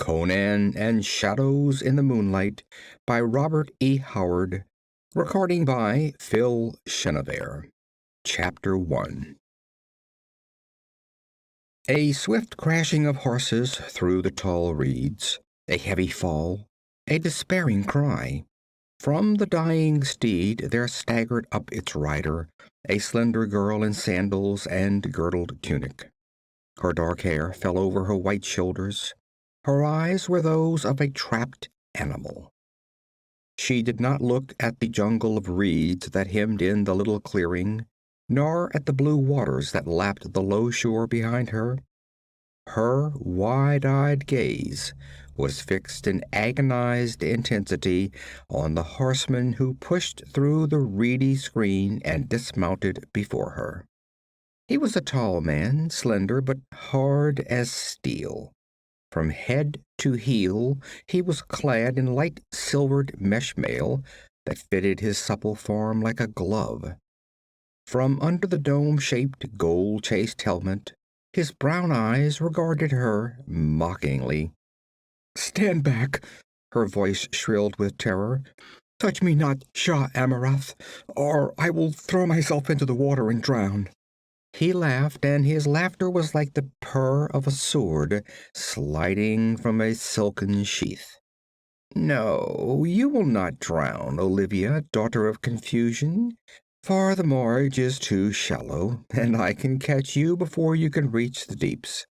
Conan and Shadows in the Moonlight by Robert E. Howard. Recording by Phil Chenevert. Chapter 1. A swift crashing of horses through the tall reeds, a heavy fall, a despairing cry. From the dying steed there staggered up its rider, a slender girl in sandals and girdled tunic. Her dark hair fell over her white shoulders. Her eyes were those of a trapped animal. She did not look at the jungle of reeds that hemmed in the little clearing, nor at the blue waters that lapped the low shore behind her. Her wide-eyed gaze was fixed in agonized intensity on the horseman who pushed through the reedy screen and dismounted before her. He was a tall man, slender but hard as steel. From head to heel he was clad in light silvered mesh mail that fitted his supple form like a glove. From under the dome-shaped, gold-chased helmet, his brown eyes regarded her mockingly. "Stand back!" her voice shrilled with terror. "Touch me not, Shah Amurath, or I will throw myself into the water and drown." He laughed, and his laughter was like the purr of a sword sliding from a silken sheath. "No, you will not drown, Olivia, daughter of confusion, for the marge is too shallow, and I can catch you before you can reach the deeps.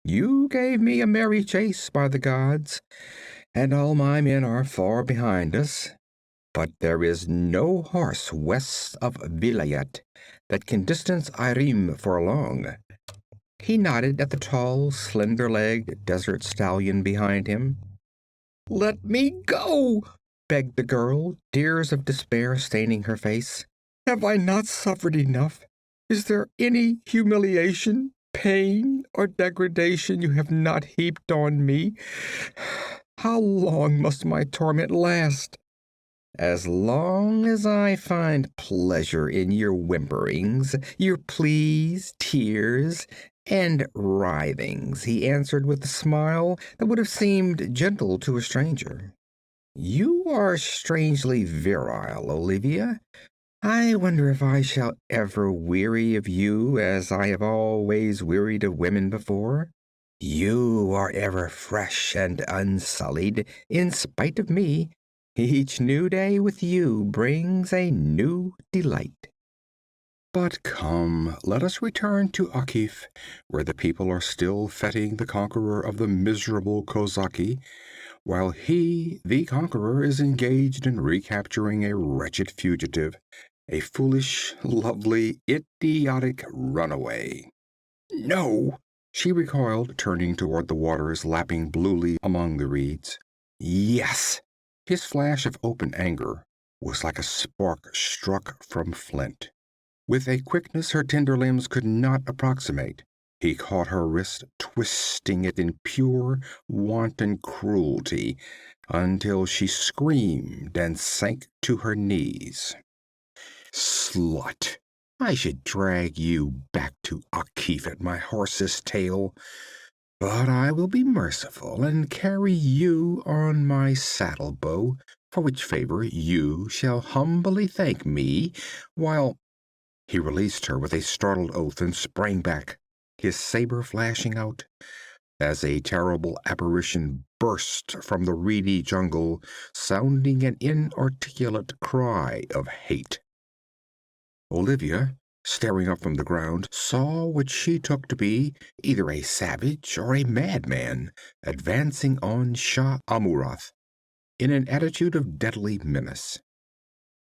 You gave me a merry chase, by the gods, and all my men are far behind us. But there is no horse west of Vilayet that can distance Irem for long." He nodded at the tall, slender-legged desert stallion behind him. "Let me go!" begged the girl, tears of despair staining her face. "Have I not suffered enough? Is there any humiliation, pain, or degradation you have not heaped on me? How long must my torment last?" "As long as I find pleasure in your whimperings, your pleas, tears, and writhings," he answered with a smile that would have seemed gentle to a stranger. "You are strangely virile, Olivia. I wonder if I shall ever weary of you as I have always wearied of women before. You are ever fresh and unsullied, in spite of me. Each new day with you brings a new delight." But come, let us return to Akif, where the people are still feting the conqueror of the miserable Kozaki, while he, the conqueror, is engaged in recapturing a wretched fugitive, a foolish, lovely, idiotic runaway. "No!" she recoiled, turning toward the waters lapping bluely among the reeds. "Yes!" His flash of open anger was like a spark struck from flint. With a quickness her tender limbs could not approximate, he caught her wrist, twisting it in pure, wanton cruelty until she screamed and sank to her knees. "Slut! I should drag you back to Akif at my horse's tail. But I will be merciful and carry you on my saddle bow, for which favor you shall humbly thank me, while—" He released her with a startled oath and sprang back, his saber flashing out, as a terrible apparition burst from the reedy jungle, sounding an inarticulate cry of hate. Olivia, staring up from the ground, saw what she took to be either a savage or a madman advancing on Shah Amurath in an attitude of deadly menace.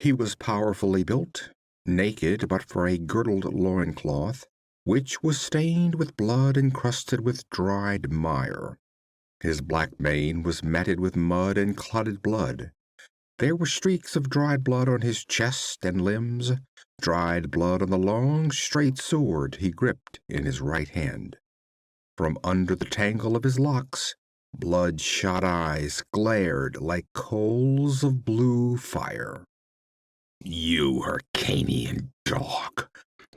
He was powerfully built, naked but for a girdled loincloth, which was stained with blood and crusted with dried mire. His black mane was matted with mud and clotted blood. There were streaks of dried blood on his chest and limbs, dried blood on the long, straight sword he gripped in his right hand. From under the tangle of his locks, bloodshot eyes glared like coals of blue fire. "You Hyrcanian dog!"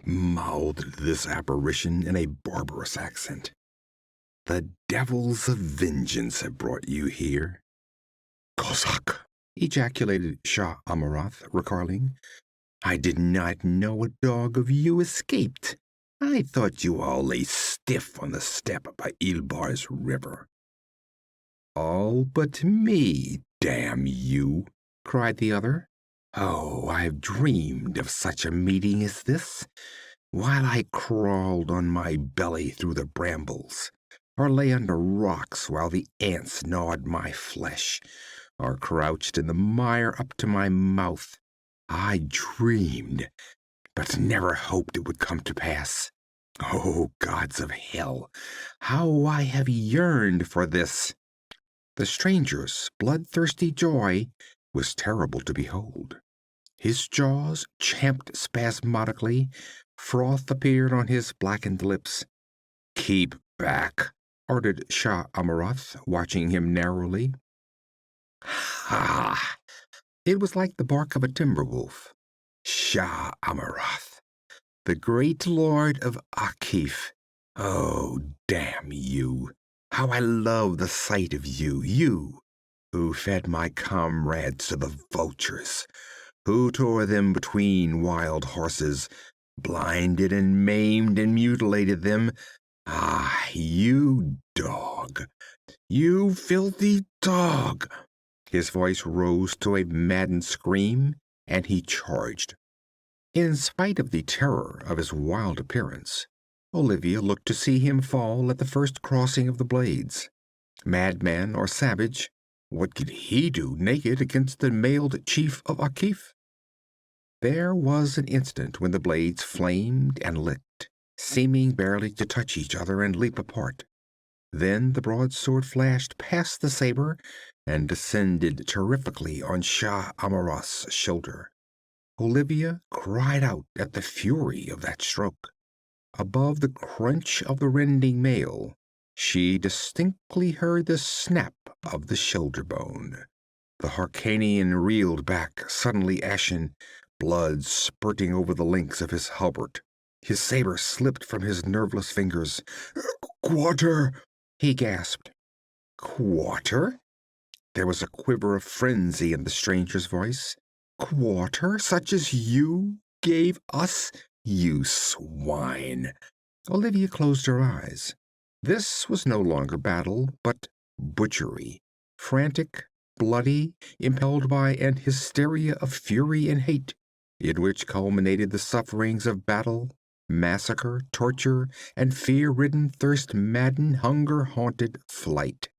mouthed this apparition in a barbarous accent. The devils of vengeance have brought you here. Kozak! Ejaculated Shah Amurath, recoiling. I did not know a dog of you escaped. I thought you all lay stiff on the steppe by Ilbar's river. All but me, damn you, cried the other. Oh, I've dreamed of such a meeting as this, while I crawled on my belly through the brambles, or lay under rocks while the ants gnawed my flesh, or crouched in the mire up to my mouth. I dreamed, but never hoped it would come to pass. Oh, gods of hell, how I have yearned for this! The stranger's bloodthirsty joy was terrible to behold. His jaws champed spasmodically, froth appeared on his blackened lips. Keep back, ordered Shah Amurath, watching him narrowly. Ha! It was like the bark of a timber wolf. Shah Amurath, the great lord of Akif. Oh, damn you! How I love the sight of you, you, who fed my comrades to the vultures, who tore them between wild horses, blinded and maimed and mutilated them. Ah, you dog! You filthy dog! His voice rose to a maddened scream, and he charged. In spite of the terror of his wild appearance, Olivia looked to see him fall at the first crossing of the blades. Madman or savage, what could he do naked against the mailed chief of Akif? There was an instant when the blades flamed and lit, seeming barely to touch each other and leap apart. Then the broadsword flashed past the saber and descended terrifically on Shah Amurath's shoulder. Olivia cried out at the fury of that stroke. Above the crunch of the rending mail, she distinctly heard the snap of the shoulder bone. The Hyrcanian reeled back, suddenly ashen, blood spurting over the links of his hauberk. His saber slipped from his nerveless fingers. "Quarter!" he gasped. "Quarter?" There was a quiver of frenzy in the stranger's voice. "Quarter? Such as you gave us? You swine!" Olivia closed her eyes. This was no longer battle, but butchery. Frantic, bloody, impelled by an hysteria of fury and hate, in which culminated the sufferings of battle, massacre, torture, and fear-ridden, thirst-maddened, hunger-haunted flight.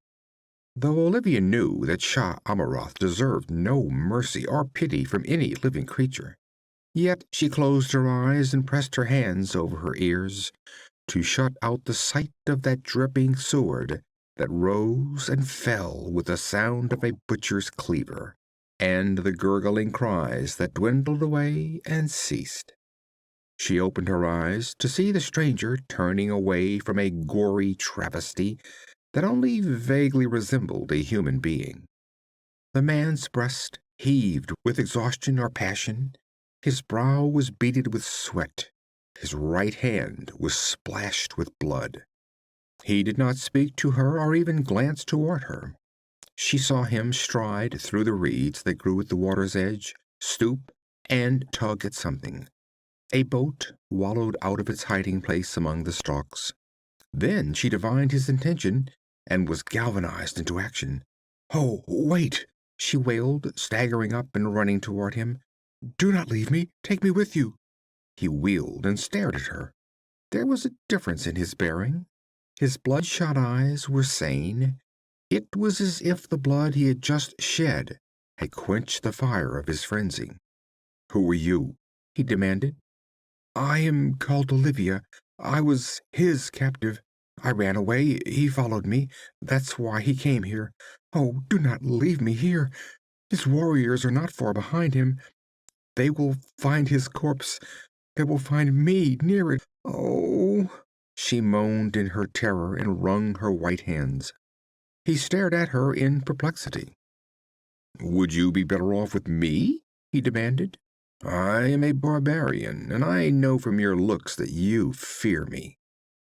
Though Olivia knew that Shah Amurath deserved no mercy or pity from any living creature, yet she closed her eyes and pressed her hands over her ears to shut out the sight of that dripping sword that rose and fell with the sound of a butcher's cleaver, and the gurgling cries that dwindled away and ceased. She opened her eyes to see the stranger turning away from a gory travesty that only vaguely resembled a human being. The man's breast heaved with exhaustion or passion. His brow was beaded with sweat. His right hand was splashed with blood. He did not speak to her or even glance toward her. She saw him stride through the reeds that grew at the water's edge, stoop, and tug at something. A boat wallowed out of its hiding place among the stalks. Then she divined his intention and was galvanized into action. "Oh, wait!" she wailed, staggering up and running toward him. "Do not leave me! Take me with you!" He wheeled and stared at her. There was a difference in his bearing. His bloodshot eyes were sane. It was as if the blood he had just shed had quenched the fire of his frenzy. "Who are you?" he demanded. "I am called Olivia. I was his captive. I ran away. He followed me. That's why he came here. Oh, do not leave me here. His warriors are not far behind him. They will find his corpse. They will find me near it. Oh!" She moaned in her terror and wrung her white hands. He stared at her in perplexity. "Would you be better off with me?" he demanded. "I am a barbarian, and I know from your looks that you fear me."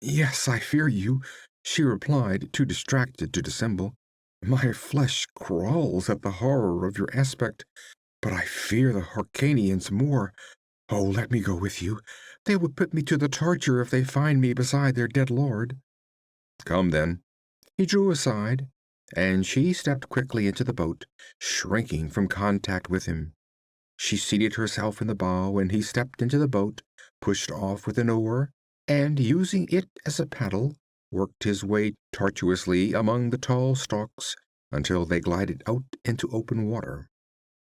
"Yes, I fear you. she replied, too distracted to dissemble. My flesh crawls at the horror of your aspect, but I fear the Hyrcanians more. Oh, let me go with you. They would put me to the torture if they find me beside their dead lord. Come then. He drew aside, and she stepped quickly into the boat, shrinking from contact with him. She seated herself in the bow, and he stepped into the boat, pushed off with an oar, and, using it as a paddle, worked his way tortuously among the tall stalks until they glided out into open water.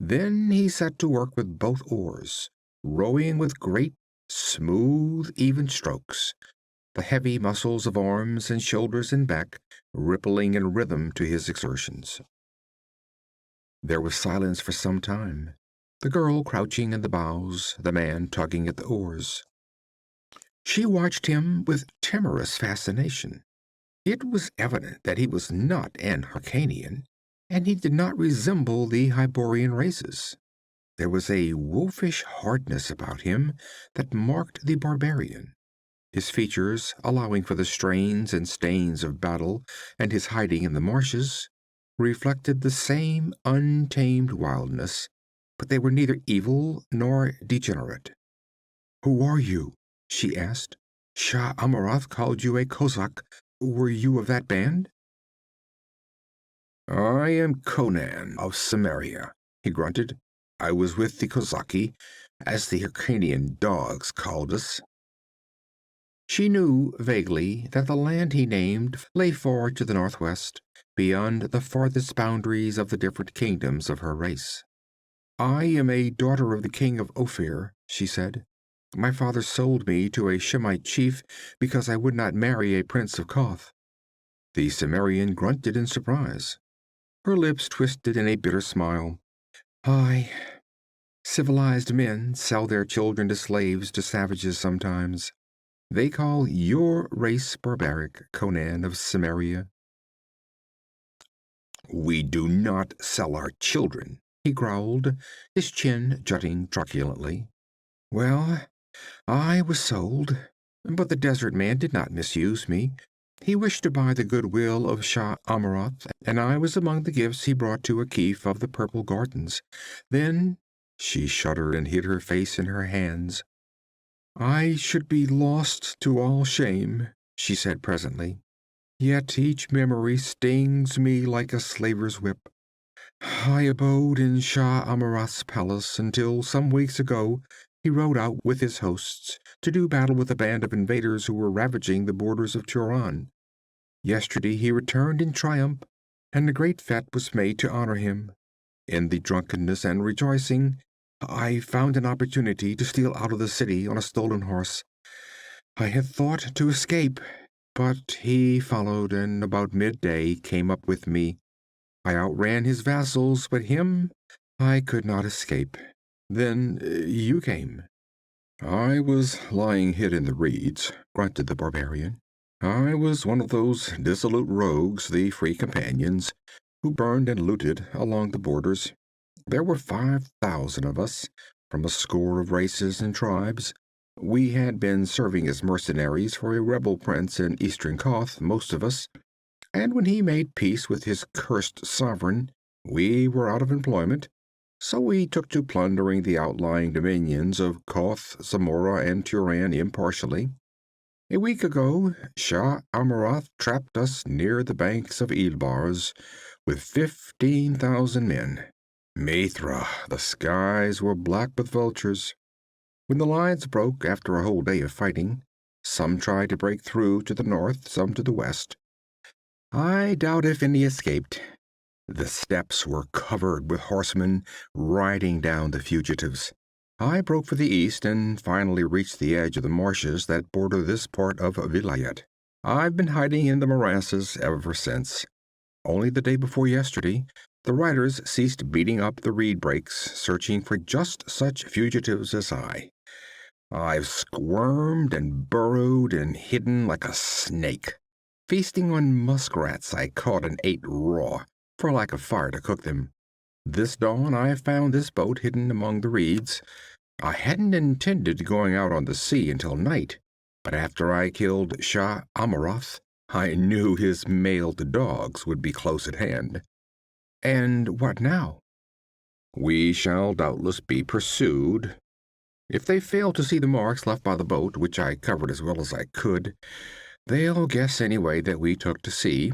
Then he set to work with both oars, rowing with great, smooth, even strokes, the heavy muscles of arms and shoulders and back rippling in rhythm to his exertions. There was silence for some time, the girl crouching in the bows, the man tugging at the oars. She watched him with timorous fascination. It was evident that he was not an Hyrcanian, and he did not resemble the Hyborian races. There was a wolfish hardness about him that marked the barbarian. His features, allowing for the strains and stains of battle and his hiding in the marshes, reflected the same untamed wildness, but they were neither evil nor degenerate. "Who are you?" she asked. "Shah Amurath called you a Kozak. Were you of that band?" "I am Conan of Cimmeria," he grunted. "I was with the Kozaki, as the Hyrcanian dogs called us." She knew vaguely that the land he named lay far to the northwest, beyond the farthest boundaries of the different kingdoms of her race. "I am a daughter of the king of Ophir," she said. "My father sold me to a Shemite chief because I would not marry a prince of Koth." The Cimmerian grunted in surprise. Her lips twisted in a bitter smile. "Aye, civilized men sell their children as slaves to savages sometimes. They call your race barbaric, Conan of Cimmeria." "We do not sell our children," he growled, his chin jutting truculently. "Well, I was sold, but the desert man did not misuse me. He wished to buy the goodwill of Shah Amurath, and I was among the gifts he brought to Akif of the Purple Gardens. Then—" she shuddered and hid her face in her hands. "I should be lost to all shame," she said presently. "Yet each memory stings me like a slaver's whip. I abode in Shah Amurath's palace until some weeks ago he rode out with his hosts to do battle with a band of invaders who were ravaging the borders of Turan. Yesterday he returned in triumph, and a great fete was made to honor him. In the drunkenness and rejoicing, I found an opportunity to steal out of the city on a stolen horse. I had thought to escape, but he followed, and about midday came up with me. I outran his vassals, but him I could not escape. Then you came." "I was lying hid in the reeds," grunted the barbarian. "I was one of those dissolute rogues, the Free Companions, who burned and looted along the borders. There were 5,000 of us, from a score of races and tribes. We had been serving as mercenaries for a rebel prince in eastern Koth, most of us, and when he made peace with his cursed sovereign, we were out of employment. So we took to plundering the outlying dominions of Koth, Zamora, and Turan impartially. A week ago, Shah Amurath trapped us near the banks of Ilbars with 15,000 men. Mithra, the skies were black with vultures. When the lines broke after a whole day of fighting, some tried to break through to the north, some to the west. I doubt if any escaped. The steppes were covered with horsemen riding down the fugitives. I broke for the east and finally reached the edge of the marshes that border this part of Vilayet. I've been hiding in the morasses ever since. Only the day before yesterday, the riders ceased beating up the reed brakes, searching for just such fugitives as I. I've squirmed and burrowed and hidden like a snake, feasting on muskrats I caught and ate raw, for lack of fire to cook them. This dawn I found this boat hidden among the reeds. I hadn't intended going out on the sea until night, but after I killed Shah Amurath, I knew his mailed dogs would be close at hand. And what now? We shall doubtless be pursued. If they fail to see the marks left by the boat, which I covered as well as I could, they'll guess anyway that we took to sea,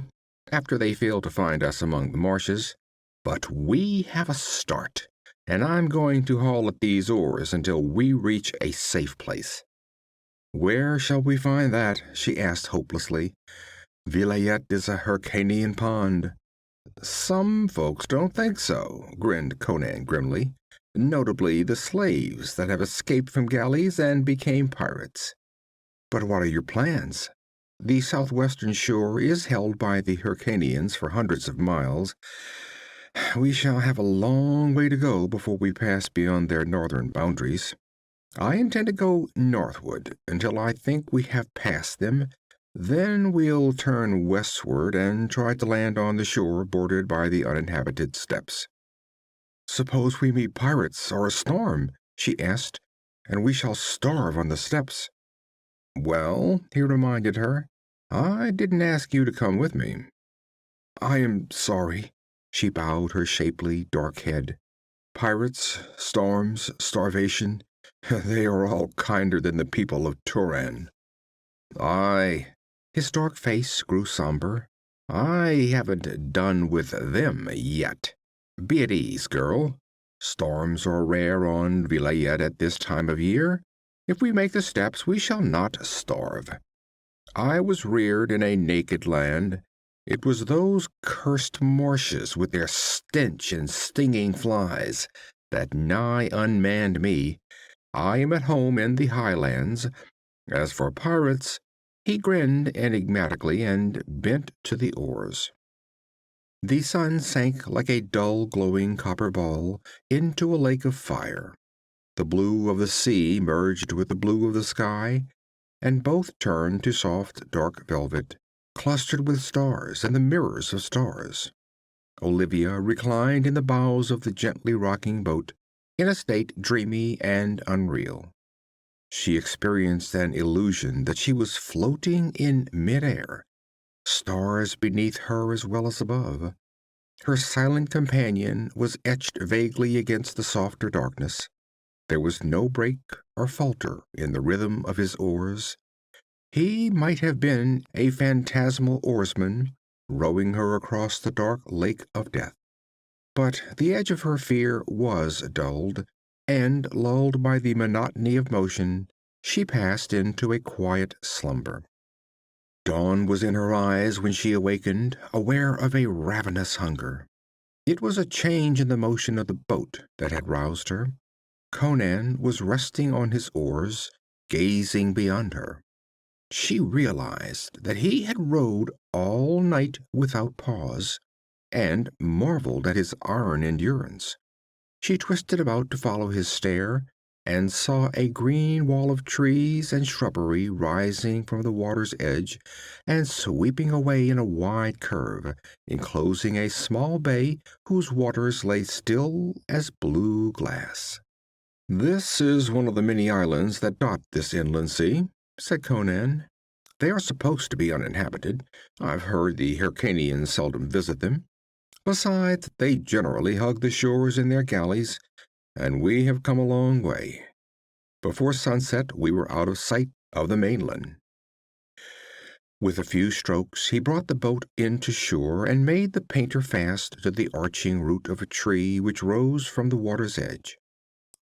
after they fail to find us among the marshes. But we have a start, and I'm going to haul at these oars until we reach a safe place. Where shall we find that? She asked hopelessly. Vilayet is a Hyrcanian pond. Some folks don't think so, grinned Conan grimly. Notably the slaves that have escaped from galleys and became pirates. But what are your plans? The southwestern shore is held by the Hyrcanians for hundreds of miles. We shall have a long way to go before we pass beyond their northern boundaries. I intend to go northward until I think we have passed them. Then we'll turn westward and try to land on the shore bordered by the uninhabited steppes. Suppose we meet pirates or a storm, she asked, and we shall starve on the steppes. Well, he reminded her, I didn't ask you to come with me. I am sorry. She bowed her shapely, dark head. Pirates, storms, starvation, they are all kinder than the people of Turan. Aye. His dark face grew somber. I haven't done with them yet. Be at ease, girl. Storms are rare on Vilayet at this time of year. If we make the steps, we shall not starve. I was reared in a naked land. It was those cursed marshes with their stench and stinging flies that nigh unmanned me. I am at home in the highlands. As for pirates, he grinned enigmatically and bent to the oars. The sun sank like a dull glowing copper ball into a lake of fire. The blue of the sea merged with the blue of the sky, and both turned to soft dark velvet, clustered with stars and the mirrors of stars. Olivia reclined in the bows of the gently rocking boat, in a state dreamy and unreal. She experienced an illusion that she was floating in midair, stars beneath her as well as above. Her silent companion was etched vaguely against the softer darkness. There was no break or falter in the rhythm of his oars. He might have been a phantasmal oarsman, rowing her across the dark lake of death. But the edge of her fear was dulled, and, lulled by the monotony of motion, she passed into a quiet slumber. Dawn was in her eyes when she awakened, aware of a ravenous hunger. It was a change in the motion of the boat that had roused her. Conan was resting on his oars, gazing beyond her. She realized that he had rowed all night without pause, and marveled at his iron endurance. She twisted about to follow his stare, and saw a green wall of trees and shrubbery rising from the water's edge and sweeping away in a wide curve, enclosing a small bay whose waters lay still as blue glass. "This is one of the many islands that dot this inland sea," said Conan. "They are supposed to be uninhabited. I've heard the Hyrcanians seldom visit them. Besides, they generally hug the shores in their galleys, and we have come a long way. Before sunset we were out of sight of the mainland." With a few strokes he brought the boat in to shore and made the painter fast to the arching root of a tree which rose from the water's edge.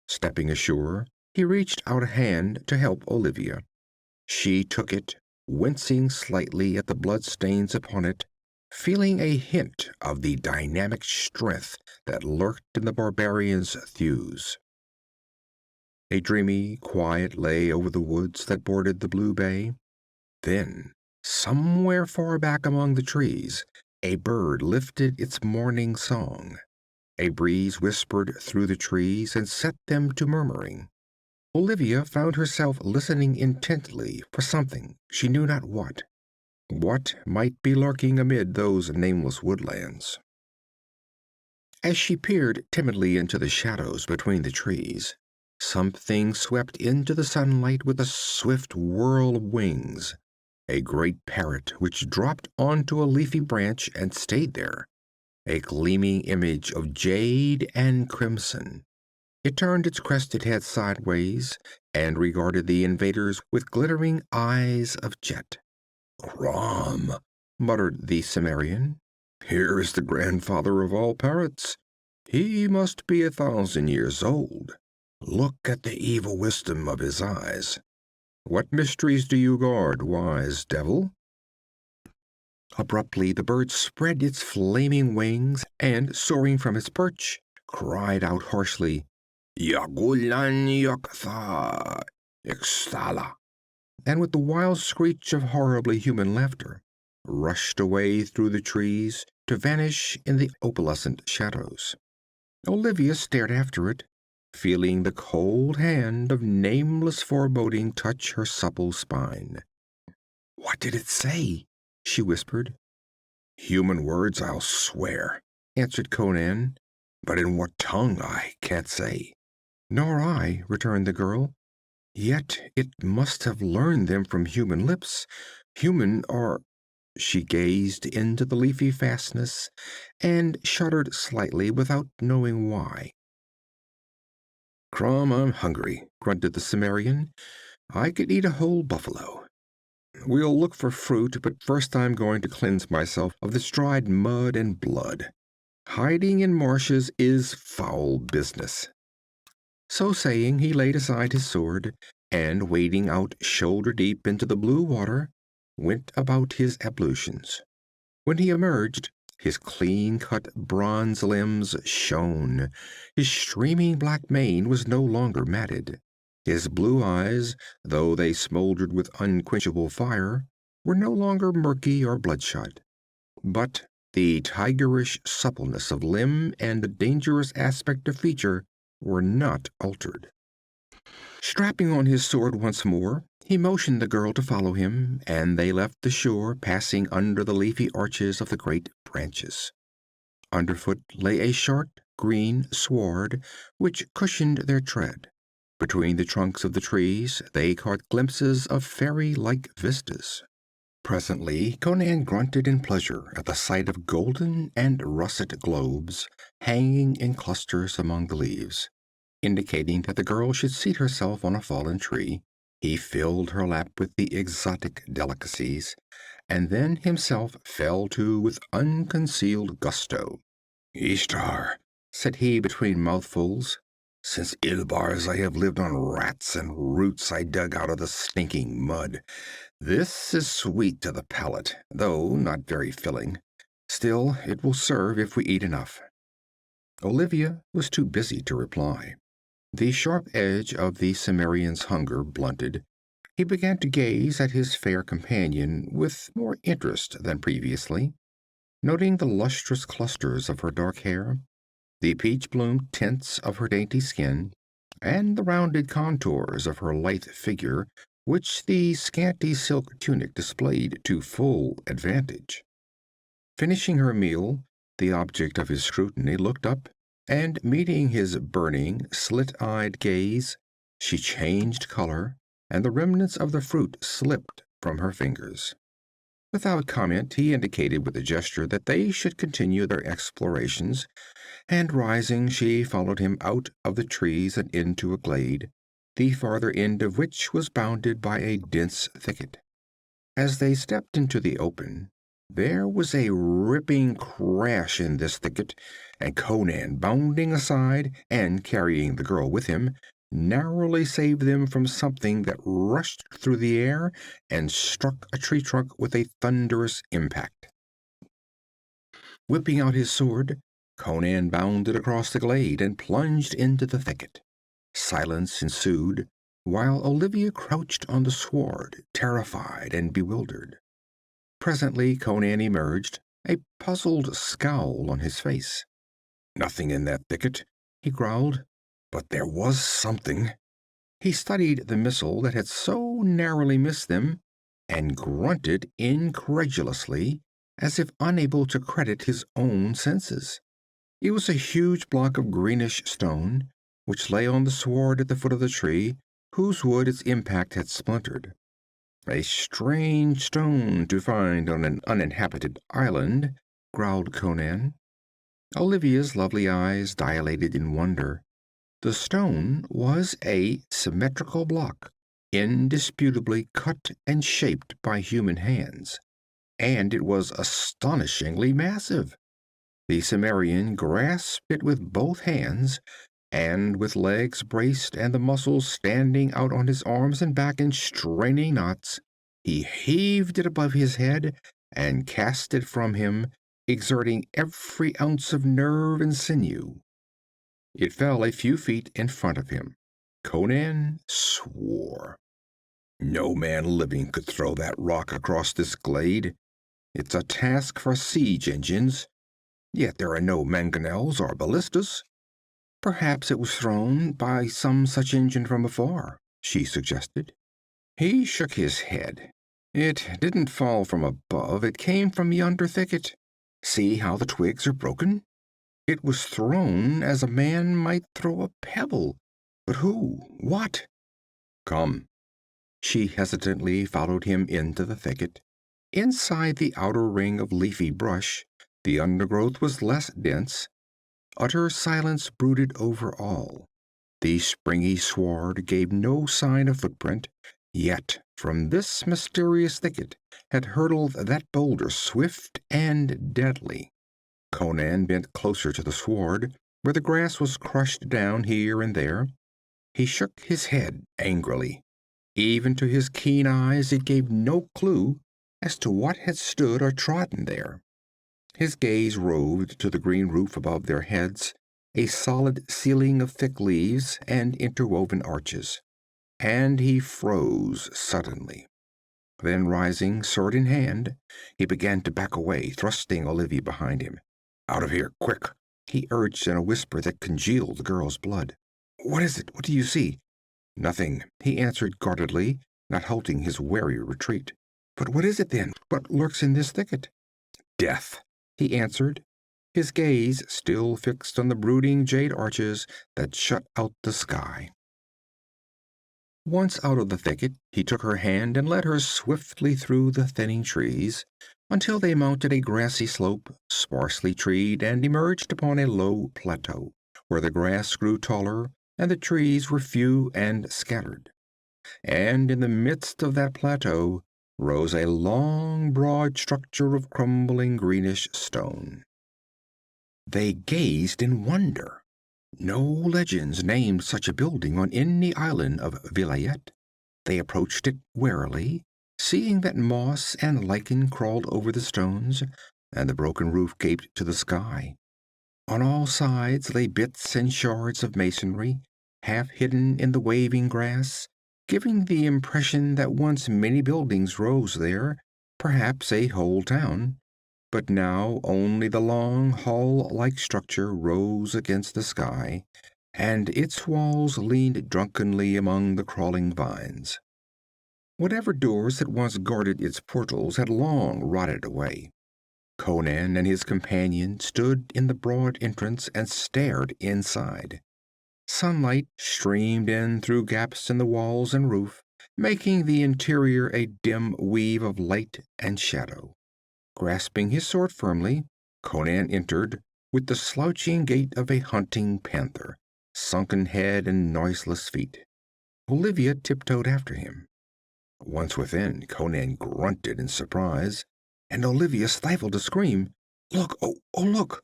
Stepping ashore, he reached out a hand to help Olivia. She took it, wincing slightly at the bloodstains upon it, feeling a hint of the dynamic strength that lurked in the barbarian's thews. A dreamy quiet lay over the woods that bordered the blue bay. Then, somewhere far back among the trees, a bird lifted its morning song. A breeze whispered through the trees and set them to murmuring. Olivia found herself listening intently for something, she knew not what. What might be lurking amid those nameless woodlands? As she peered timidly into the shadows between the trees, something swept into the sunlight with a swift whirl of wings. a great parrot which dropped onto a leafy branch and stayed there, a gleaming image of jade and crimson. It turned its crested head sideways and regarded the invaders with glittering eyes of jet. "Crom!" muttered the Cimmerian. "Here is the grandfather of all parrots. He must be 1,000 years old. Look at the evil wisdom of his eyes. What mysteries do you guard, wise devil?" Abruptly the bird spread its flaming wings and, soaring from its perch, cried out harshly, "Yagulan yaktha ixtala," and with the wild screech of horribly human laughter, rushed away through the trees to vanish in the opalescent shadows. Olivia stared after it, feeling the cold hand of nameless foreboding touch her supple spine. "What did it say?" she whispered. "Human words, I'll swear," answered Conan, "but in what tongue I can't say." "Nor I," returned the girl. "Yet it must have learned them from human lips. Human or—" She gazed into the leafy fastness and shuddered slightly without knowing why. "Crom, I'm hungry," grunted the Cimmerian. "I could eat a whole buffalo. We'll look for fruit, but first I'm going to cleanse myself of this dried mud and blood. Hiding in marshes is foul business." So saying, he laid aside his sword, and wading out shoulder deep into the blue water, went about his ablutions. When he emerged, his clean-cut bronze limbs shone, his streaming black mane was no longer matted. His blue eyes, though they smoldered with unquenchable fire, were no longer murky or bloodshot. But the tigerish suppleness of limb and the dangerous aspect of feature were not altered. Strapping on his sword once more, he motioned the girl to follow him, and they left the shore, passing under the leafy arches of the great branches. Underfoot lay a short green sward which cushioned their tread. Between the trunks of the trees they caught glimpses of fairy-like vistas. Presently Conan grunted in pleasure at the sight of golden and russet globes hanging in clusters among the leaves. Indicating that the girl should seat herself on a fallen tree, he filled her lap with the exotic delicacies, and then himself fell to with unconcealed gusto. "Ishtar," said he between mouthfuls, "since Ilbars I have lived on rats and roots I dug out of the stinking mud. This is sweet to the palate, though not very filling. Still, it will serve if we eat enough." Olivia was too busy to reply. The sharp edge of the Cimmerian's hunger blunted. He began to gaze at his fair companion with more interest than previously, noting the lustrous clusters of her dark hair, the peach-bloom tints of her dainty skin, and the rounded contours of her lithe figure, which the scanty silk tunic displayed to full advantage. Finishing her meal, the object of his scrutiny looked up, and meeting his burning, slit-eyed gaze, she changed color, and the remnants of the fruit slipped from her fingers. Without comment, he indicated with a gesture that they should continue their explorations, and rising, she followed him out of the trees and into a glade, the farther end of which was bounded by a dense thicket. As they stepped into the open, there was a ripping crash in this thicket, and Conan, bounding aside and carrying the girl with him, narrowly saved them from something that rushed through the air and struck a tree trunk with a thunderous impact. Whipping out his sword, Conan bounded across the glade and plunged into the thicket. Silence ensued, while Olivia crouched on the sward, terrified and bewildered. Presently Conan emerged, a puzzled scowl on his face. "Nothing in that thicket," he growled, "but there was something." He studied the missile that had so narrowly missed them, and grunted incredulously, as if unable to credit his own senses. It was a huge block of greenish stone, which lay on the sward at the foot of the tree, whose wood its impact had splintered. A strange stone to find on an uninhabited island, growled Conan. Olivia's lovely eyes dilated in wonder. The stone was a symmetrical block, indisputably cut and shaped by human hands. And it was astonishingly massive. The Cimmerian grasped it with both hands, and with legs braced and the muscles standing out on his arms and back in straining knots, he heaved it above his head and cast it from him, exerting every ounce of nerve and sinew. It fell a few feet in front of him. Conan swore. No man living could throw that rock across this glade. It's a task for siege engines, yet there are no mangonels or ballistas. Perhaps it was thrown by some such engine from afar, she suggested. He shook his head. It didn't fall from above, it came from yonder thicket. See how the twigs are broken? It was thrown as a man might throw a pebble. But who? What? Come. She hesitantly followed him into the thicket. Inside the outer ring of leafy brush, the undergrowth was less dense. Utter silence brooded over all. The springy sward gave no sign of footprint, yet from this mysterious thicket had hurtled that boulder swift and deadly. Conan bent closer to the sward, where the grass was crushed down here and there. He shook his head angrily. Even to his keen eyes it gave no clue as to what had stood or trodden there. His gaze roved to the green roof above their heads, a solid ceiling of thick leaves and interwoven arches. And he froze suddenly. Then rising, sword in hand, he began to back away, thrusting Olivia behind him. Out of here, quick, he urged in a whisper that congealed the girl's blood. What is it? What do you see? Nothing, he answered guardedly, not halting his wary retreat. But what is it then? What lurks in this thicket? Death, he answered, his gaze still fixed on the brooding jade arches that shut out the sky. Once out of the thicket, he took her hand and led her swiftly through the thinning trees, until they mounted a grassy slope, sparsely treed, and emerged upon a low plateau, where the grass grew taller and the trees were few and scattered. And in the midst of that plateau rose a long, broad structure of crumbling greenish stone. They gazed in wonder. No legends named such a building on any island of Vilayet. They approached it warily, seeing that moss and lichen crawled over the stones, and the broken roof gaped to the sky. On all sides lay bits and shards of masonry, half hidden in the waving grass, giving the impression that once many buildings rose there, perhaps a whole town. But now only the long hall-like structure rose against the sky, and its walls leaned drunkenly among the crawling vines. Whatever doors had once guarded its portals had long rotted away. Conan and his companion stood in the broad entrance and stared inside. Sunlight streamed in through gaps in the walls and roof, making the interior a dim weave of light and shadow. Grasping his sword firmly, Conan entered with the slouching gait of a hunting panther, sunken head and noiseless feet. Olivia tiptoed after him. Once within, Conan grunted in surprise, and Olivia stifled a scream. "Look! Oh, look!"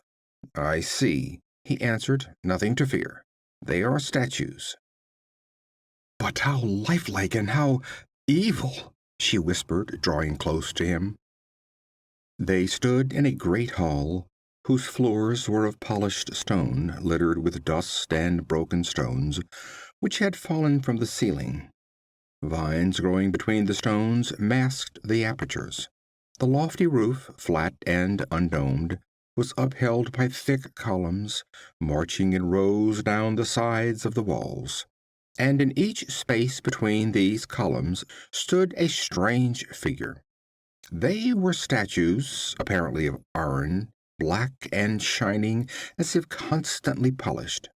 "I see," he answered. "Nothing to fear. They are statues." "But how lifelike and how evil!" she whispered, drawing close to him. They stood in a great hall, whose floors were of polished stone, littered with dust and broken stones, which had fallen from the ceiling. Vines growing between the stones masked the apertures. The lofty roof, flat and undomed, was upheld by thick columns, marching in rows down the sides of the walls. And in each space between these columns stood a strange figure. They were statues, apparently of iron, black and shining as if constantly polished.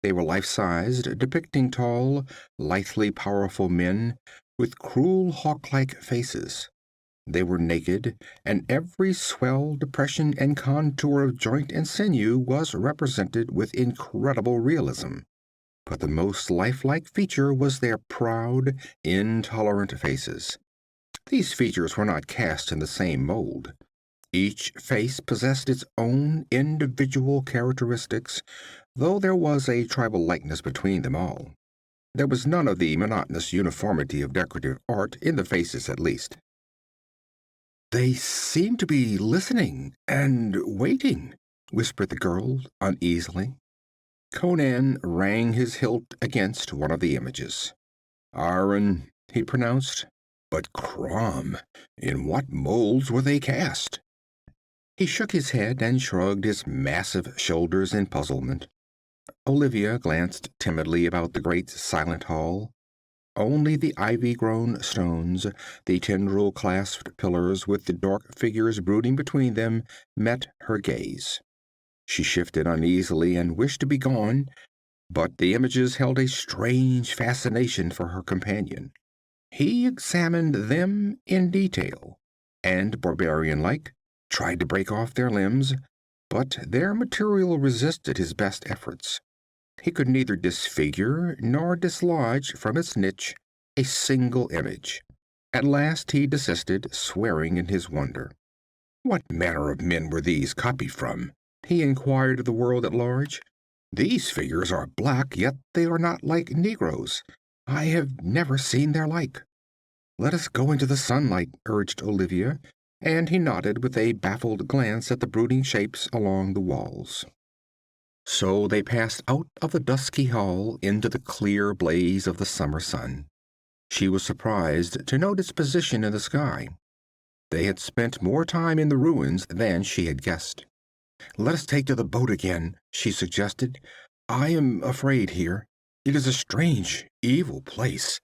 They were life-sized, depicting tall, lithely powerful men, with cruel hawk-like faces. They were naked, and every swell, depression, and contour of joint and sinew was represented with incredible realism. But the most lifelike feature was their proud, intolerant faces. These features were not cast in the same mold. Each face possessed its own individual characteristics, though there was a tribal likeness between them all. There was none of the monotonous uniformity of decorative art, in the faces at least. "They seem to be listening and waiting," whispered the girl uneasily. Conan rang his hilt against one of the images. "Iron," he pronounced. "But Crom, in what molds were they cast?" He shook his head and shrugged his massive shoulders in puzzlement. Olivia glanced timidly about the great silent hall. Only the ivy-grown stones, the tendril-clasped pillars with the dark figures brooding between them, met her gaze. She shifted uneasily and wished to be gone, but the images held a strange fascination for her companion. He examined them in detail, and, barbarian-like, tried to break off their limbs, but their material resisted his best efforts. He could neither disfigure nor dislodge from its niche a single image. At last he desisted, swearing in his wonder. What manner of men were these copied from? He inquired of the world at large. These figures are black, yet they are not like Negroes. I have never seen their like. "Let us go into the sunlight," urged Olivia, and he nodded with a baffled glance at the brooding shapes along the walls. So they passed out of the dusky hall into the clear blaze of the summer sun. She was surprised to note its position in the sky. They had spent more time in the ruins than she had guessed. "Let us take to the boat again," she suggested. "I am afraid here. It is a strange, evil place.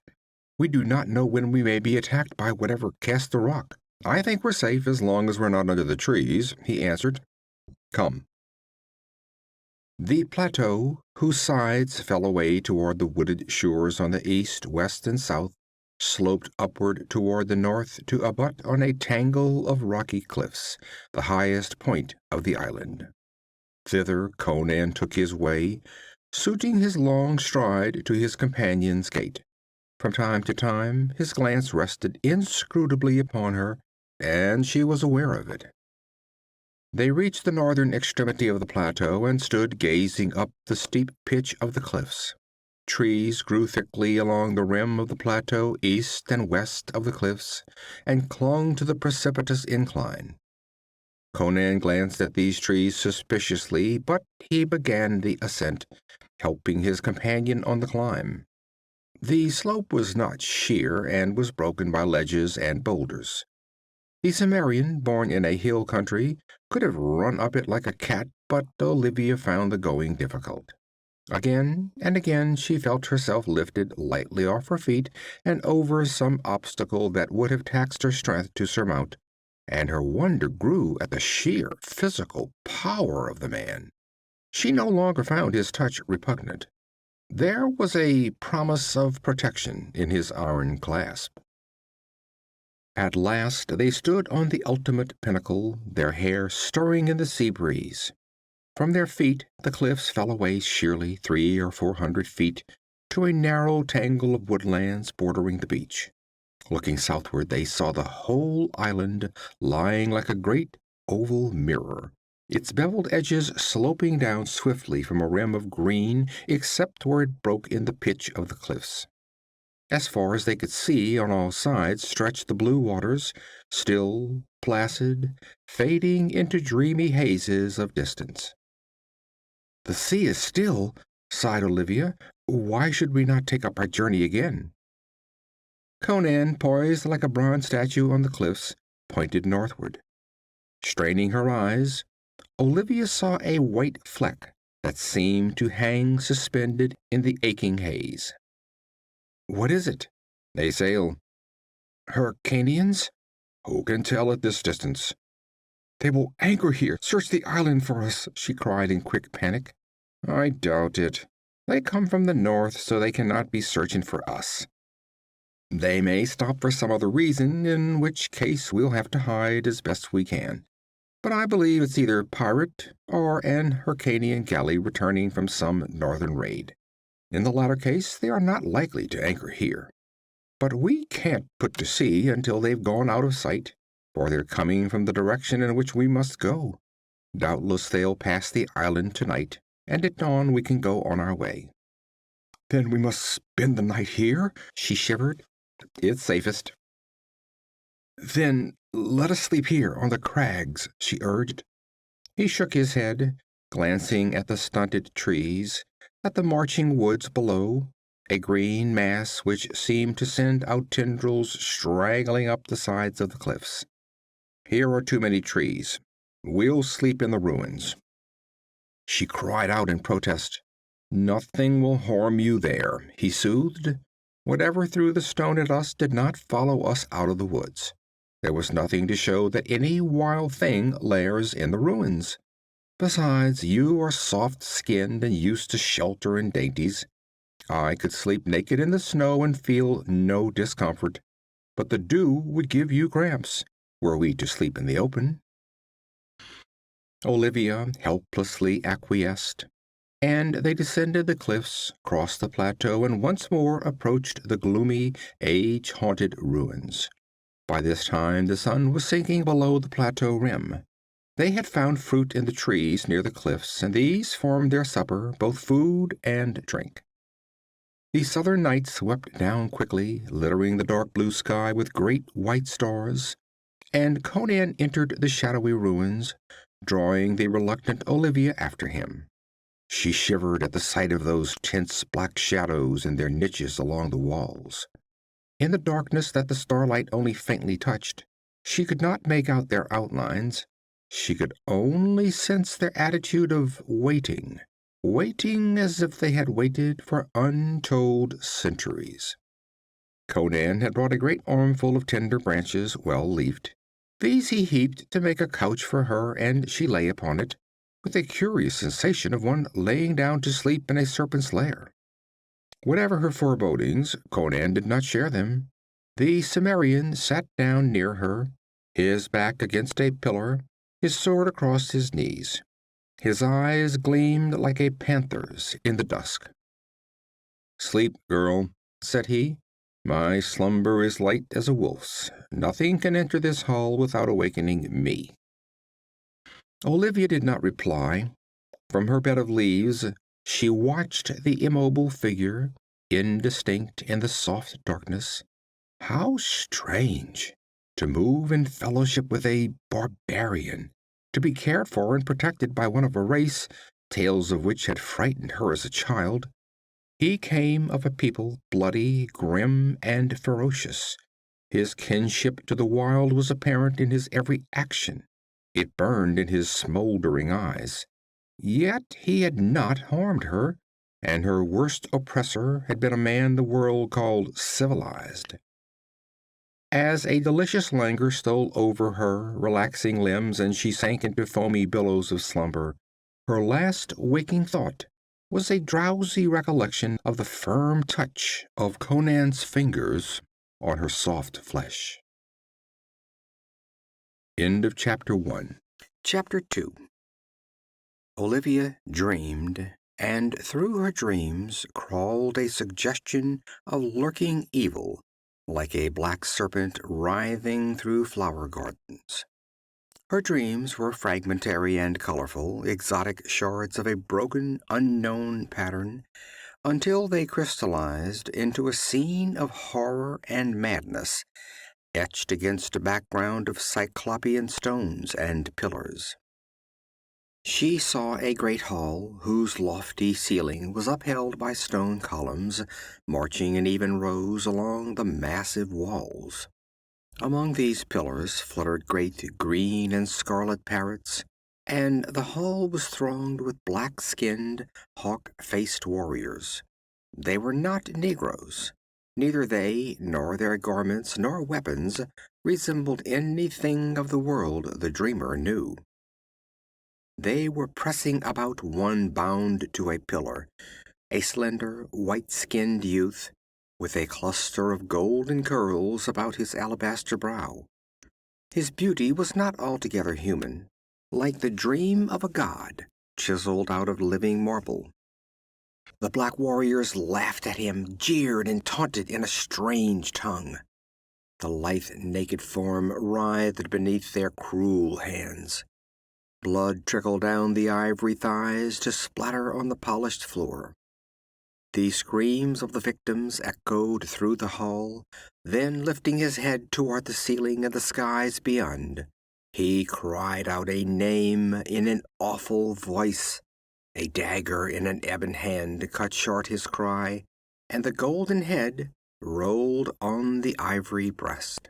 We do not know when we may be attacked by whatever cast the rock." "I think we're safe as long as we're not under the trees," he answered. "Come." The plateau, whose sides fell away toward the wooded shores on the east, west, and south, sloped upward toward the north to abut on a tangle of rocky cliffs, the highest point of the island. Thither Conan took his way, suiting his long stride to his companion's gait. From time to time his glance rested inscrutably upon her, and she was aware of it. They reached the northern extremity of the plateau and stood gazing up the steep pitch of the cliffs. Trees grew thickly along the rim of the plateau east and west of the cliffs, and clung to the precipitous incline. Conan glanced at these trees suspiciously, but he began the ascent, helping his companion on the climb. The slope was not sheer, and was broken by ledges and boulders. The Cimmerian, born in a hill country, could have run up it like a cat, but Olivia found the going difficult. Again and again she felt herself lifted lightly off her feet and over some obstacle that would have taxed her strength to surmount, and her wonder grew at the sheer physical power of the man. She no longer found his touch repugnant. There was a promise of protection in his iron clasp. At last they stood on the ultimate pinnacle, their hair stirring in the sea breeze. From their feet the cliffs fell away sheerly 300 or 400 feet to a narrow tangle of woodlands bordering the beach. Looking southward, they saw the whole island lying like a great oval mirror, its beveled edges sloping down swiftly from a rim of green except where it broke in the pitch of the cliffs. As far as they could see, on all sides stretched the blue waters, still, placid, fading into dreamy hazes of distance. "The sea is still," sighed Olivia. "Why should we not take up our journey again?" Conan, poised like a bronze statue on the cliffs, pointed northward. Straining her eyes, Olivia saw a white fleck that seemed to hang suspended in the aching haze. "What is it?" "A sail." "Hyrcanians?" "Who can tell at this distance?" "They will anchor here, search the island for us," she cried in quick panic. "I doubt it. They come from the north, so they cannot be searching for us." They may stop for some other reason, in which case we'll have to hide as best we can. But I believe it's either pirate or an Hyrcanian galley returning from some northern raid. In the latter case, they are not likely to anchor here. But we can't put to sea until they've gone out of sight, for they're coming from the direction in which we must go. Doubtless they'll pass the island tonight, and at dawn we can go on our way." "Then we must spend the night here?" she shivered. "It's safest." "Then let us sleep here on the crags," she urged. He shook his head, glancing at the stunted trees, at the marching woods below, a green mass which seemed to send out tendrils straggling up the sides of the cliffs. "Here are too many trees. We'll sleep in the ruins." She cried out in protest. "Nothing will harm you there," he soothed. "Whatever threw the stone at us did not follow us out of the woods. There was nothing to show that any wild thing lairs in the ruins. Besides, you are soft-skinned and used to shelter and dainties. I could sleep naked in the snow and feel no discomfort, but the dew would give you cramps, were we to sleep in the open." Olivia helplessly acquiesced, and they descended the cliffs, crossed the plateau, and once more approached the gloomy, age-haunted ruins. By this time the sun was sinking below the plateau rim. They had found fruit in the trees near the cliffs, and these formed their supper, both food and drink. The southern night swept down quickly, littering the dark blue sky with great white stars, and Conan entered the shadowy ruins, drawing the reluctant Olivia after him. She shivered at the sight of those tense black shadows in their niches along the walls. In the darkness that the starlight only faintly touched, she could not make out their outlines. She could only sense their attitude of waiting as if they had waited for untold centuries. Conan had brought a great armful of tender branches, well leafed. These he heaped to make a couch for her, and she lay upon it, with a curious sensation of one laying down to sleep in a serpent's lair. Whatever her forebodings, Conan did not share them. The Cimmerian sat down near her, his back against a pillar, his sword across his knees. His eyes gleamed like a panther's in the dusk. "Sleep, girl," said he. "My slumber is light as a wolf's. Nothing can enter this hall without awakening me." Olivia did not reply. From her bed of leaves she watched the immobile figure, indistinct in the soft darkness. How strange! To move in fellowship with a barbarian, to be cared for and protected by one of a race, tales of which had frightened her as a child. He came of a people bloody, grim, and ferocious. His kinship to the wild was apparent in his every action. It burned in his smoldering eyes. Yet he had not harmed her, and her worst oppressor had been a man the world called civilized. As a delicious languor stole over her relaxing limbs and she sank into foamy billows of slumber, her last waking thought was a drowsy recollection of the firm touch of Conan's fingers on her soft flesh. End of Chapter 1. Chapter 2. Olivia dreamed, and through her dreams crawled a suggestion of lurking evil, like a black serpent writhing through flower gardens. Her dreams were fragmentary and colorful, exotic shards of a broken, unknown pattern, until they crystallized into a scene of horror and madness, etched against a background of cyclopean stones and pillars. She saw a great hall whose lofty ceiling was upheld by stone columns marching in even rows along the massive walls. Among these pillars fluttered great green and scarlet parrots, and the hall was thronged with black-skinned, hawk-faced warriors. They were not Negroes. Neither they, nor their garments, nor weapons resembled anything of the world the dreamer knew. They were pressing about one bound to a pillar, a slender, white-skinned youth, with a cluster of golden curls about his alabaster brow. His beauty was not altogether human, like the dream of a god, chiseled out of living marble. The black warriors laughed at him, jeered and taunted in a strange tongue. The lithe, naked form writhed beneath their cruel hands. Blood trickled down the ivory thighs to splatter on the polished floor. The screams of the victims echoed through the hall. Then, lifting his head toward the ceiling and the skies beyond, he cried out a name in an awful voice. A dagger in an ebon hand cut short his cry, and the golden head rolled on the ivory breast.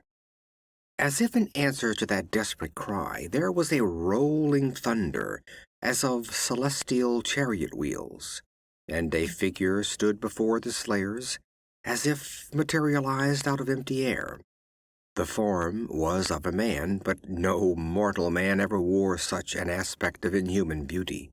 As if in answer to that desperate cry, there was a rolling thunder, as of celestial chariot wheels, and a figure stood before the slayers, as if materialized out of empty air. The form was of a man, but no mortal man ever wore such an aspect of inhuman beauty.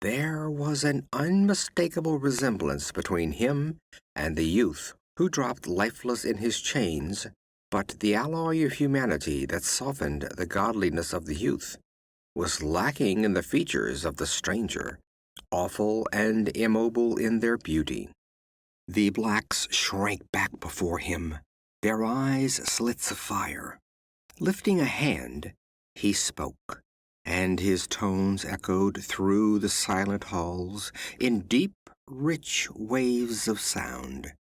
There was an unmistakable resemblance between him and the youth who dropped lifeless in his chains, but the alloy of humanity that softened the godliness of the youth was lacking in the features of the stranger, awful and immobile in their beauty. The blacks shrank back before him, their eyes slits of fire. Lifting a hand, he spoke, and his tones echoed through the silent halls in deep, rich waves of sound.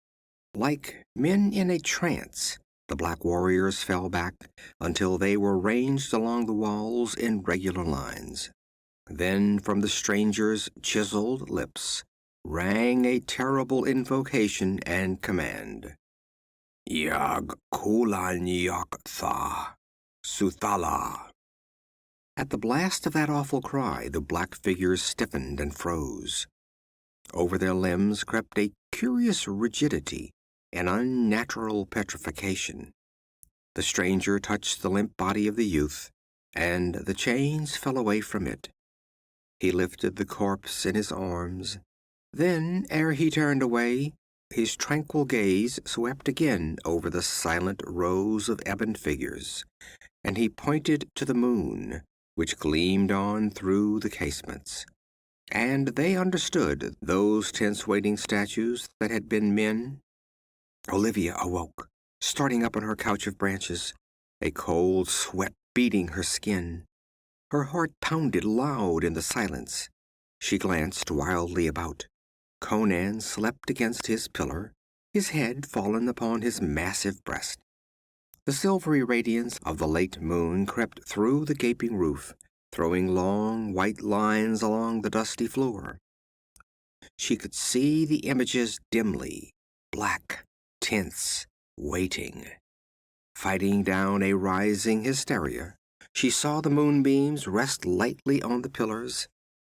Like men in a trance, the black warriors fell back until they were ranged along the walls in regular lines. Then from the stranger's chiseled lips rang a terrible invocation and command. Yag kulan yak tha, suthala. At the blast of that awful cry, the black figures stiffened and froze. Over their limbs crept a curious rigidity, an unnatural petrification. The stranger touched the limp body of the youth, and the chains fell away from it. He lifted the corpse in his arms. Then, ere he turned away, his tranquil gaze swept again over the silent rows of ebon figures, and he pointed to the moon, which gleamed on through the casements. And they understood, those tense waiting statues that had been men. Olivia awoke, starting up on her couch of branches, a cold sweat beating her skin. Her heart pounded loud in the silence. She glanced wildly about. Conan slept against his pillar, his head fallen upon his massive breast. The silvery radiance of the late moon crept through the gaping roof, throwing long white lines along the dusty floor. She could see the images dimly, black, tense, waiting. Fighting down a rising hysteria, she saw the moonbeams rest lightly on the pillars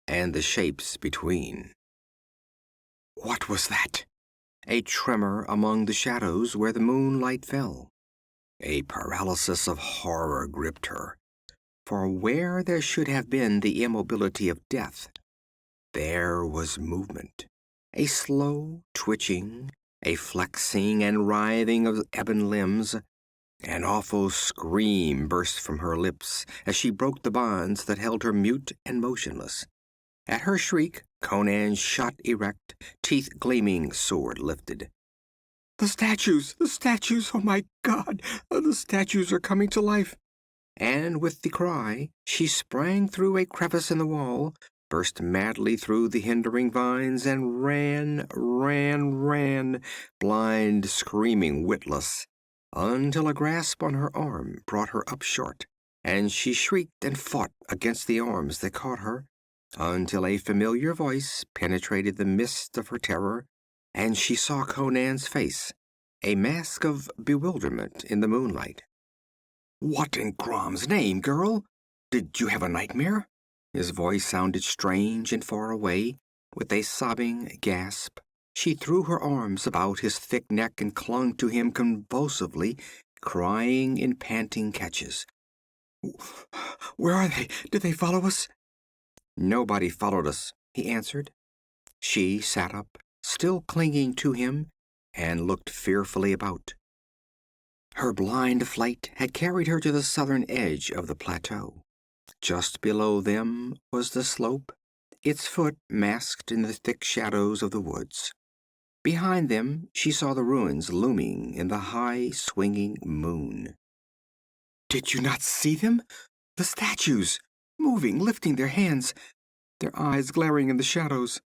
and the shapes between. What was that? A tremor among the shadows where the moonlight fell. A paralysis of horror gripped her, for where there should have been the immobility of death, there was movement. A slow twitching, a flexing and writhing of ebon limbs. An awful scream burst from her lips as she broke the bonds that held her mute and motionless. At her shriek, Conan shot erect, teeth gleaming, sword lifted. The statues! The statues! Oh my God! The statues are coming to life! And with the cry, she sprang through a crevice in the wall, burst madly through the hindering vines, and ran, blind, screaming, witless, until a grasp on her arm brought her up short, and she shrieked and fought against the arms that caught her, until a familiar voice penetrated the mist of her terror, and she saw Conan's face, a mask of bewilderment in the moonlight. What in Crom's name, girl? Did you have a nightmare? His voice sounded strange and far away. With a sobbing gasp, she threw her arms about his thick neck and clung to him convulsively, crying in panting catches. Where are they? Did they follow us? Nobody followed us, he answered. She sat up, still clinging to him, and looked fearfully about. Her blind flight had carried her to the southern edge of the plateau. Just below them was the slope, its foot masked in the thick shadows of the woods. Behind them she saw the ruins looming in the high, swinging moon. "Did you not see them? The statues, moving, lifting their hands, their eyes glaring in the shadows."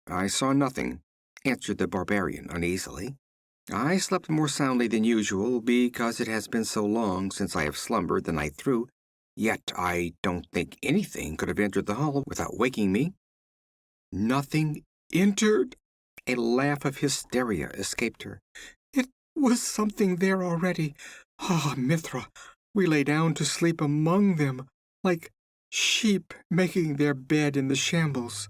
"I saw nothing," answered the barbarian uneasily. "I slept more soundly than usual, because it has been so long since I have slumbered the night through. Yet I don't think anything could have entered the hall without waking me." "Nothing entered?" A laugh of hysteria escaped her. "It was something there already. Ah, Mithra, we lay down to sleep among them, like sheep making their bed in the shambles."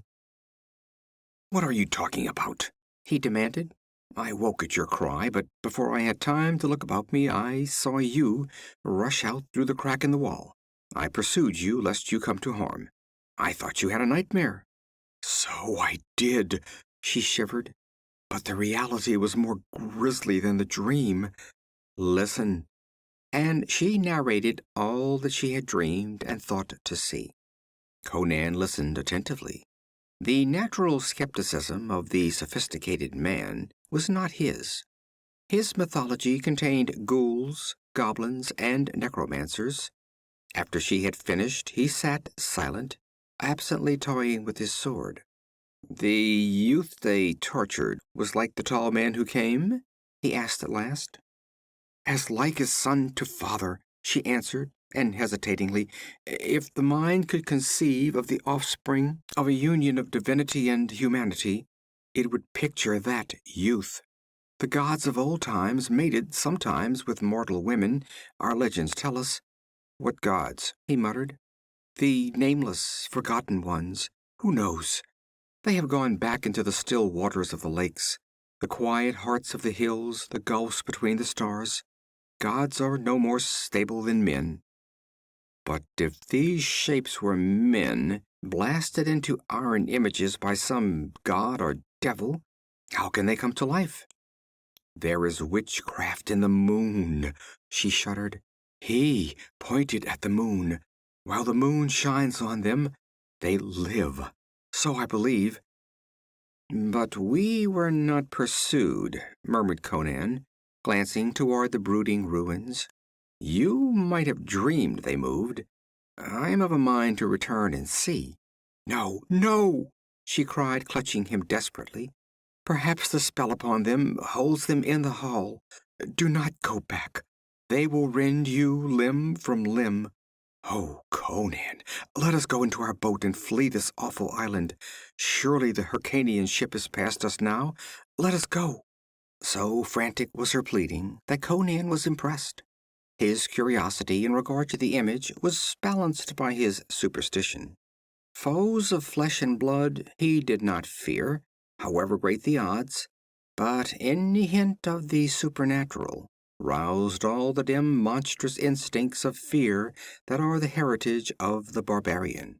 "What are you talking about?" he demanded. "I woke at your cry, but before I had time to look about me, I saw you rush out through the crack in the wall. I pursued you lest you come to harm. I thought you had a nightmare." "So I did," she shivered. "But the reality was more grisly than the dream. Listen." And she narrated all that she had dreamed and thought to see. Conan listened attentively. The natural skepticism of the sophisticated man was not his. His mythology contained ghouls, goblins, and necromancers. After she had finished, he sat silent, absently toying with his sword. "The youth they tortured was like the tall man who came?" he asked at last. "As like as son to father," she answered, and hesitatingly, "if the mind could conceive of the offspring of a union of divinity and humanity, it would picture that youth. The gods of old times mated sometimes with mortal women, our legends tell us." "What gods?" he muttered. "The nameless, forgotten ones. Who knows? They have gone back into the still waters of the lakes, the quiet hearts of the hills, the gulfs between the stars. Gods are no more stable than men." "But if these shapes were men, blasted into iron images by some god or devil, how can they come to life?" "There is witchcraft in the moon," she shuddered. "He pointed at the moon. While the moon shines on them, they live. So I believe." "But we were not pursued," murmured Conan, glancing toward the brooding ruins. "You might have dreamed they moved. I am of a mind to return and see." "No, no!" she cried, clutching him desperately. "Perhaps the spell upon them holds them in the hall. Do not go back. They will rend you limb from limb. Oh, Conan, let us go into our boat and flee this awful island. Surely the Hyrkanian ship is past us now. Let us go." So frantic was her pleading that Conan was impressed. His curiosity in regard to the image was balanced by his superstition. Foes of flesh and blood he did not fear, however great the odds, but any hint of the supernatural roused all the dim monstrous instincts of fear that are the heritage of the barbarian.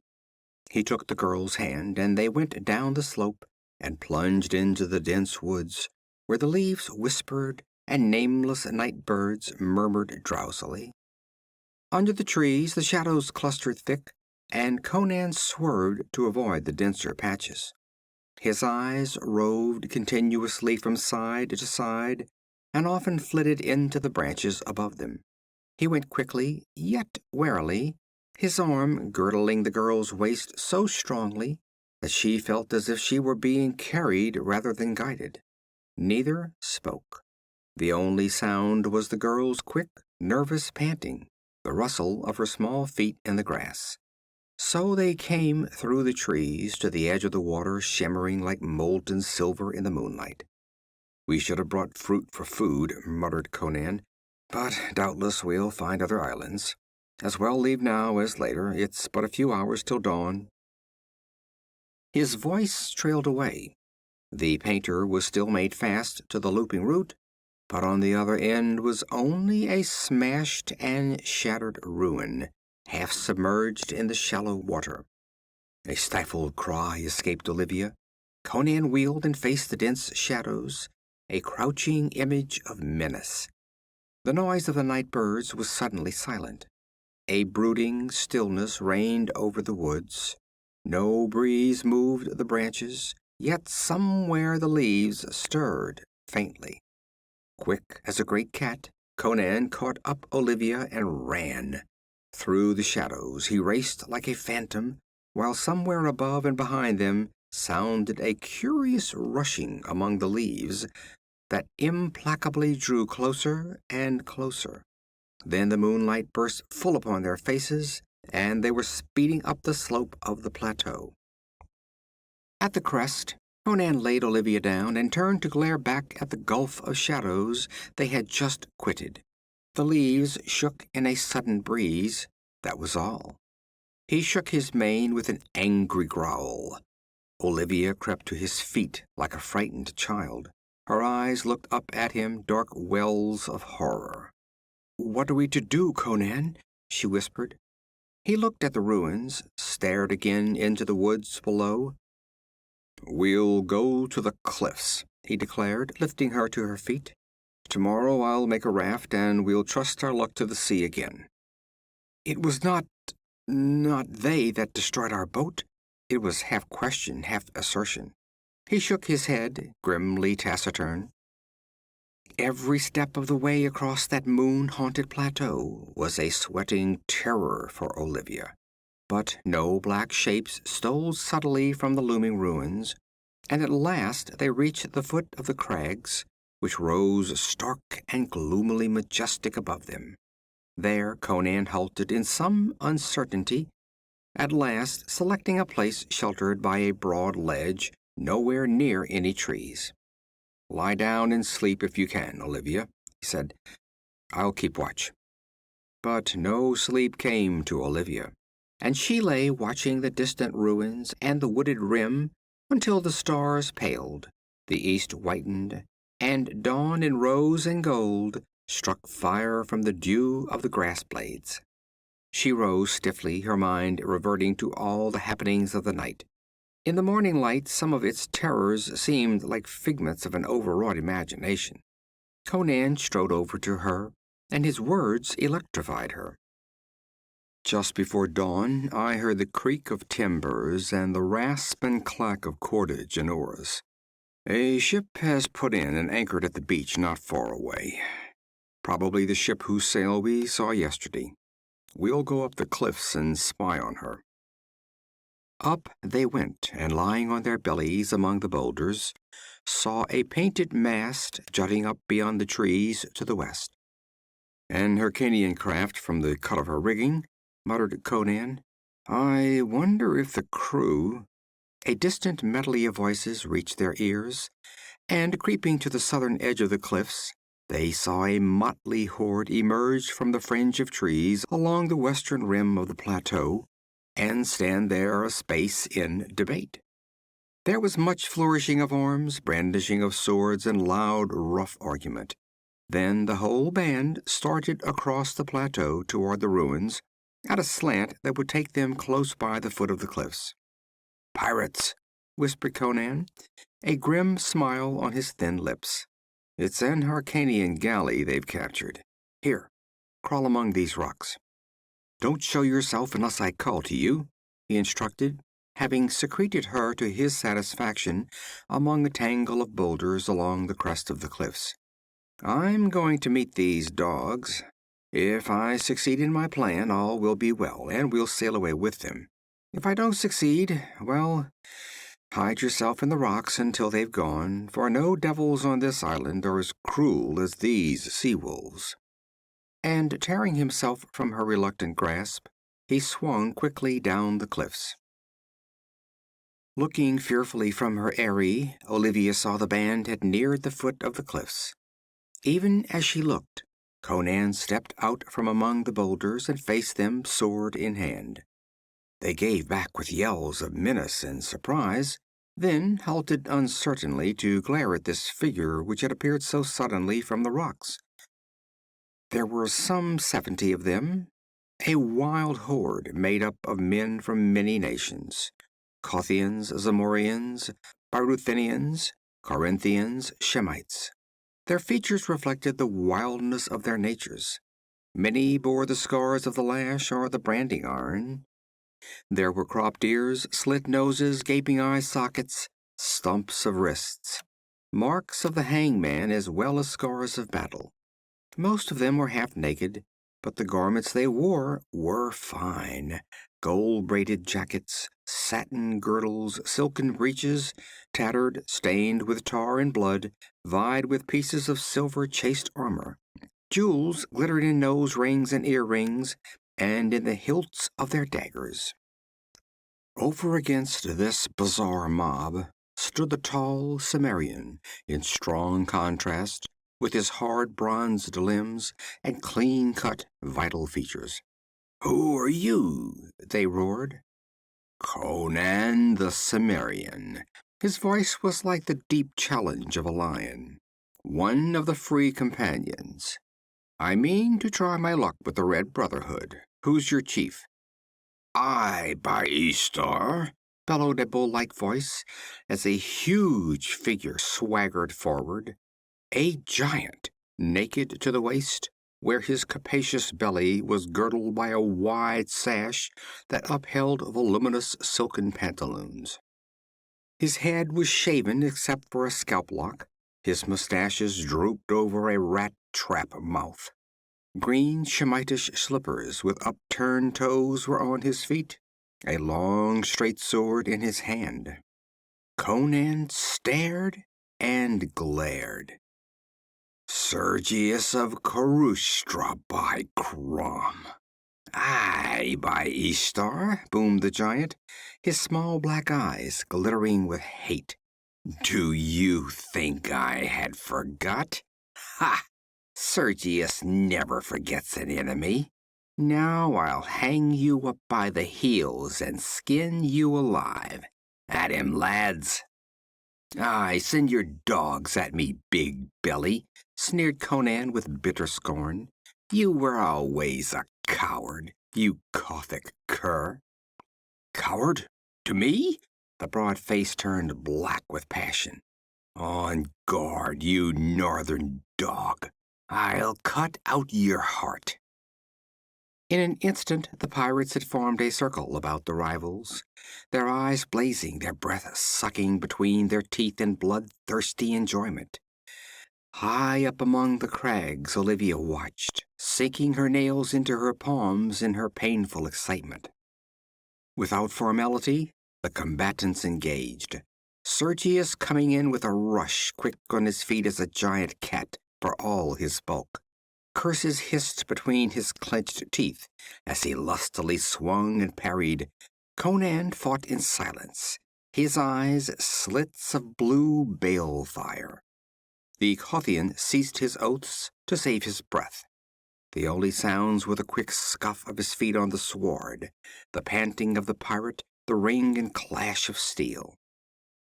He took the girl's hand, and they went down the slope and plunged into the dense woods, where the leaves whispered and nameless night birds murmured drowsily. Under the trees the shadows clustered thick, and Conan swerved to avoid the denser patches. His eyes roved continuously from side to side, and often flitted into the branches above them. He went quickly, yet warily, his arm girdling the girl's waist so strongly that she felt as if she were being carried rather than guided. Neither spoke. The only sound was the girl's quick, nervous panting, the rustle of her small feet in the grass. So they came through the trees to the edge of the water, shimmering like molten silver in the moonlight. "We should have brought fruit for food," muttered Conan, "but doubtless we'll find other islands. As well leave now as later. It's but a few hours till dawn." His voice trailed away. The painter was still made fast to the looping root, but on the other end was only a smashed and shattered ruin, half submerged in the shallow water. A stifled cry escaped Olivia. Conan wheeled and faced the dense shadows, a crouching image of menace. The noise of the night birds was suddenly silent. A brooding stillness reigned over the woods. No breeze moved the branches, yet somewhere the leaves stirred faintly. Quick as a great cat, Conan caught up Olivia and ran. Through the shadows he raced like a phantom, while somewhere above and behind them sounded a curious rushing among the leaves that implacably drew closer and closer. Then the moonlight burst full upon their faces, and they were speeding up the slope of the plateau. At the crest, Conan laid Olivia down and turned to glare back at the gulf of shadows they had just quitted. The leaves shook in a sudden breeze, that was all. He shook his mane with an angry growl. Olivia crept to his feet like a frightened child. Her eyes looked up at him, dark wells of horror. "What are we to do, Conan?" she whispered. He looked at the ruins, stared again into the woods below. "We'll go to the cliffs," he declared, lifting her to her feet. "Tomorrow I'll make a raft, and we'll trust our luck to the sea again." "It was not they that destroyed our boat?" It was half question, half assertion. He shook his head, grimly taciturn. Every step of the way across that moon-haunted plateau was a sweating terror for Olivia. But no black shapes stole subtly from the looming ruins, and at last they reached the foot of the crags, which rose stark and gloomily majestic above them. There Conan halted in some uncertainty, at last selecting a place sheltered by a broad ledge, nowhere near any trees. "Lie down and sleep if you can, Olivia," he said. "I'll keep watch." But no sleep came to Olivia, and she lay watching the distant ruins and the wooded rim until the stars paled, the east whitened, and dawn in rose and gold struck fire from the dew of the grass blades. She rose stiffly, her mind reverting to all the happenings of the night. In the morning light some of its terrors seemed like figments of an overwrought imagination. Conan strode over to her, and his words electrified her. "Just before dawn I heard the creak of timbers and the rasp and clack of cordage and oars. A ship has put in and anchored at the beach not far away. Probably the ship whose sail we saw yesterday. We'll go up the cliffs and spy on her." Up they went, and lying on their bellies among the boulders, saw a painted mast jutting up beyond the trees to the west. "An Hyrcanian craft from the cut of her rigging," muttered Conan. "I wonder if the crew—" A distant medley of voices reached their ears, and creeping to the southern edge of the cliffs, they saw a motley horde emerge from the fringe of trees along the western rim of the plateau, and stand there a space in debate. There was much flourishing of arms, brandishing of swords, and loud, rough argument. Then the whole band started across the plateau toward the ruins, at a slant that would take them close by the foot of the cliffs. "Pirates!" whispered Conan, a grim smile on his thin lips. "It's an Hyrcanian galley they've captured. Here, crawl among these rocks." "Don't show yourself unless I call to you," he instructed, having secreted her to his satisfaction among a tangle of boulders along the crest of the cliffs. "I'm going to meet these dogs. If I succeed in my plan, all will be well, and we'll sail away with them. If I don't succeed, well, hide yourself in the rocks until they've gone, for no devils on this island are as cruel as these sea-wolves." And tearing himself from her reluctant grasp, he swung quickly down the cliffs. Looking fearfully from her eyrie, Olivia saw the band had neared the foot of the cliffs. Even as she looked, Conan stepped out from among the boulders and faced them, sword in hand. They gave back with yells of menace and surprise, then halted uncertainly to glare at this figure which had appeared so suddenly from the rocks. There were some 70 of them, a wild horde made up of men from many nations: Kothians, Zamorians, Brythunians, Corinthians, Shemites. Their features reflected the wildness of their natures. Many bore the scars of the lash or the branding iron. There were cropped ears, slit noses, gaping eye sockets, stumps of wrists, marks of the hangman as well as scars of battle. Most of them were half naked, but the garments they wore were fine. Gold-braided jackets, satin girdles, silken breeches, tattered, stained with tar and blood, vied with pieces of silver chased armor. Jewels glittered in nose rings and earrings, and in the hilts of their daggers. Over against this bizarre mob stood the tall Cimmerian, in strong contrast, with his hard bronzed limbs and clean-cut, vital features. "Who are you?" they roared. "Conan the Cimmerian." His voice was like the deep challenge of a lion. "One of the Free Companions. I mean to try my luck with the Red Brotherhood. Who's your chief?" "I, by Eastar," bellowed a bull-like voice, as a huge figure swaggered forward. A giant, naked to the waist, where his capacious belly was girdled by a wide sash that upheld voluminous silken pantaloons. His head was shaven except for a scalp lock. His mustaches drooped over a rat-trap mouth. Green Shemitish slippers with upturned toes were on his feet, a long straight sword in his hand. Conan stared and glared. "Sergius of Carustra, by Crom." "Aye, by Eastar," boomed the giant, his small black eyes glittering with hate. "Do you think I had forgot? Ha! Sergius never forgets an enemy. Now I'll hang you up by the heels and skin you alive. At him, lads." "Aye, send your dogs at me, big belly," sneered Conan with bitter scorn. "You were always a coward, you Gothic cur." "Coward? To me?" The broad face turned black with passion. "On guard, you northern dog. I'll cut out your heart." In an instant the pirates had formed a circle about the rivals, their eyes blazing, their breath sucking between their teeth in bloodthirsty enjoyment. High up among the crags Olivia watched, sinking her nails into her palms in her painful excitement. Without formality, the combatants engaged, Sergius coming in with a rush, quick on his feet as a giant cat for all his bulk. Curses hissed between his clenched teeth as he lustily swung and parried. Conan fought in silence, his eyes slits of blue balefire. The Kothian ceased his oaths to save his breath. The only sounds were the quick scuff of his feet on the sward, the panting of the pirate, the ring and clash of steel.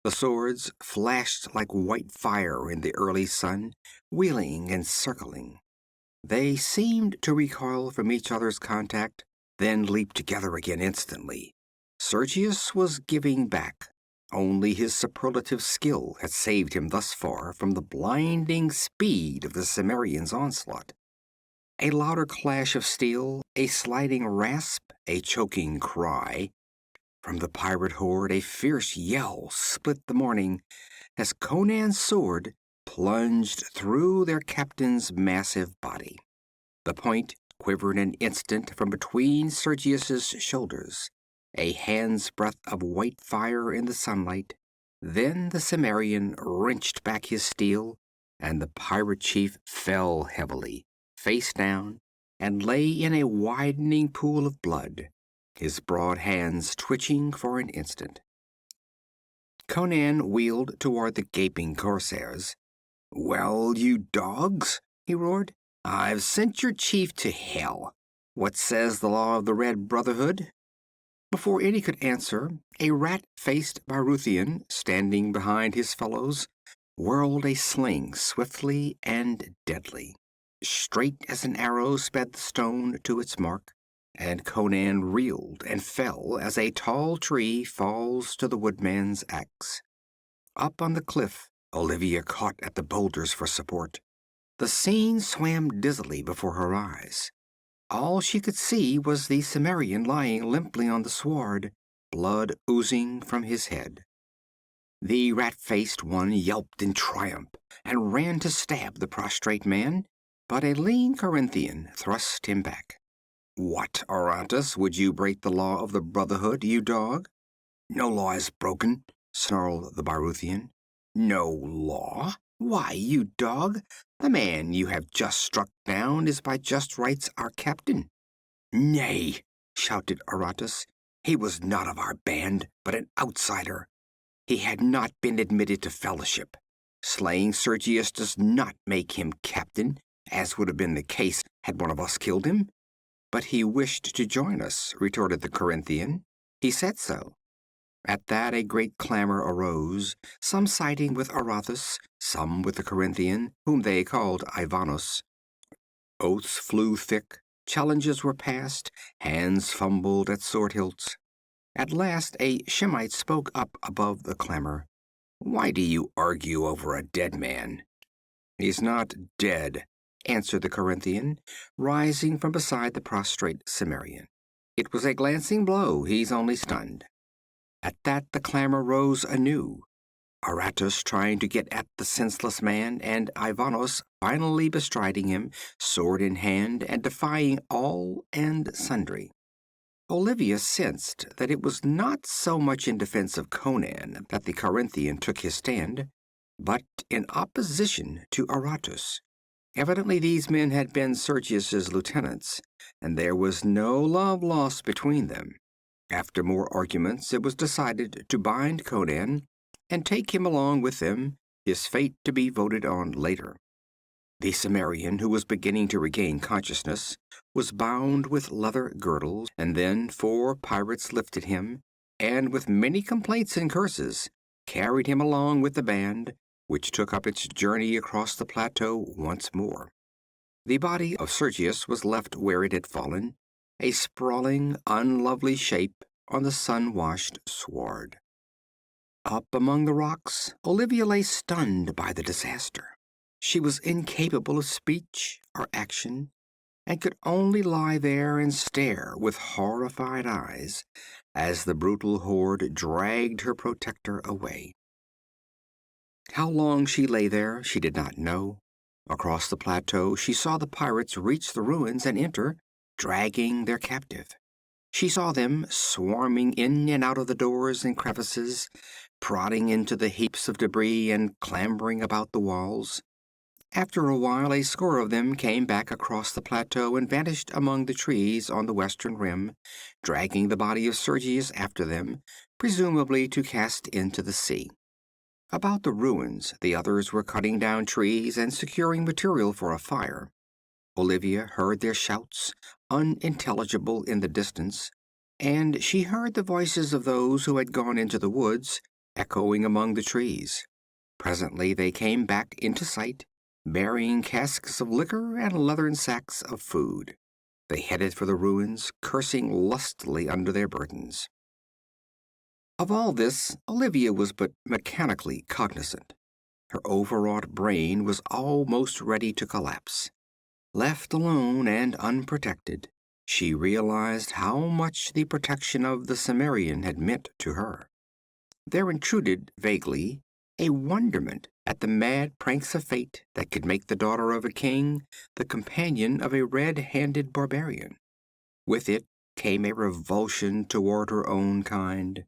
The swords flashed like white fire in the early sun, wheeling and circling. They seemed to recoil from each other's contact, then leap together again instantly. Sergius was giving back. Only his superlative skill had saved him thus far from the blinding speed of the Cimmerian's onslaught. A louder clash of steel, a sliding rasp, a choking cry. From the pirate horde a fierce yell split the morning as Conan's sword plunged through their captain's massive body. The point quivered an instant from between Sergius's shoulders, a hand's breadth of white fire in the sunlight. Then the Cimmerian wrenched back his steel, and the pirate chief fell heavily, face down, and lay in a widening pool of blood, his broad hands twitching for an instant. Conan wheeled toward the gaping corsairs. "Well, you dogs," he roared, "I've sent your chief to hell. What says the law of the Red Brotherhood?" Before any could answer, a rat-faced Brythunian, standing behind his fellows, whirled a sling swiftly and deadly. Straight as an arrow sped the stone to its mark, and Conan reeled and fell as a tall tree falls to the woodman's axe. Up on the cliff, Olivia caught at the boulders for support. The scene swam dizzily before her eyes. All she could see was the Cimmerian lying limply on the sward, blood oozing from his head. The rat-faced one yelped in triumph and ran to stab the prostrate man, but a lean Corinthian thrust him back. "What, Aratus, would you break the law of the Brotherhood, you dog?" "No law is broken," snarled the Brythunian. "No law? Why, you dog, the man you have just struck down is by just rights our captain." "Nay," shouted Aratus, "he was not of our band, but an outsider. He had not been admitted to fellowship. Slaying Sergius does not make him captain, as would have been the case had one of us killed him." "But he wished to join us," retorted the Corinthian. "He said so." At that a great clamor arose, some siding with Aratus, some with the Corinthian, whom they called Ivanos. Oaths flew thick, challenges were passed, hands fumbled at sword hilts. At last a Shemite spoke up above the clamor. "Why do you argue over a dead man?" "He's not dead," answered the Corinthian, rising from beside the prostrate Cimmerian. "It was a glancing blow. He's only stunned." At that the clamor rose anew, Aratus trying to get at the senseless man, and Ivanos finally bestriding him, sword in hand, and defying all and sundry. Olivia sensed that it was not so much in defense of Conan that the Corinthian took his stand, but in opposition to Aratus. Evidently these men had been Sergius's lieutenants, and there was no love lost between them. After more arguments, it was decided to bind Conan and take him along with them, his fate to be voted on later. The Cimmerian, who was beginning to regain consciousness, was bound with leather girdles, and then 4 pirates lifted him, and with many complaints and curses, carried him along with the band, which took up its journey across the plateau once more. The body of Sergius was left where it had fallen, a sprawling, unlovely shape on the sun-washed sward. Up among the rocks, Olivia lay stunned by the disaster. She was incapable of speech or action, and could only lie there and stare with horrified eyes as the brutal horde dragged her protector away. How long she lay there, she did not know. Across the plateau, she saw the pirates reach the ruins and enter, dragging their captive. She saw them swarming in and out of the doors and crevices, prodding into the heaps of debris and clambering about the walls. After a while, a score of them came back across the plateau and vanished among the trees on the western rim, dragging the body of Sergius after them, presumably to cast into the sea. About the ruins, the others were cutting down trees and securing material for a fire. Olivia heard their shouts, unintelligible in the distance, and she heard the voices of those who had gone into the woods, echoing among the trees. Presently they came back into sight, bearing casks of liquor and leathern sacks of food. They headed for the ruins, cursing lustily under their burdens. Of all this, Olivia was but mechanically cognizant. Her overwrought brain was almost ready to collapse. Left alone and unprotected, she realized how much the protection of the Cimmerian had meant to her. There intruded, vaguely, a wonderment at the mad pranks of fate that could make the daughter of a king the companion of a red-handed barbarian. With it came a revulsion toward her own kind.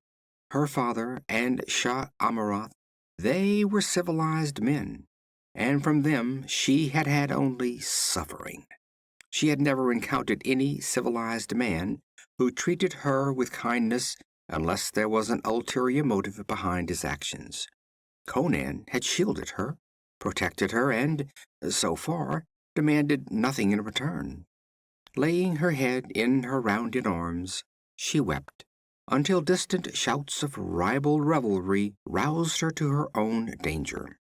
Her father and Shah Amurath, they were civilized men, and from them she had had only suffering. She had never encountered any civilized man who treated her with kindness unless there was an ulterior motive behind his actions. Conan had shielded her, protected her, and, so far, demanded nothing in return. Laying her head in her rounded arms, she wept, until distant shouts of ribald revelry roused her to her own danger.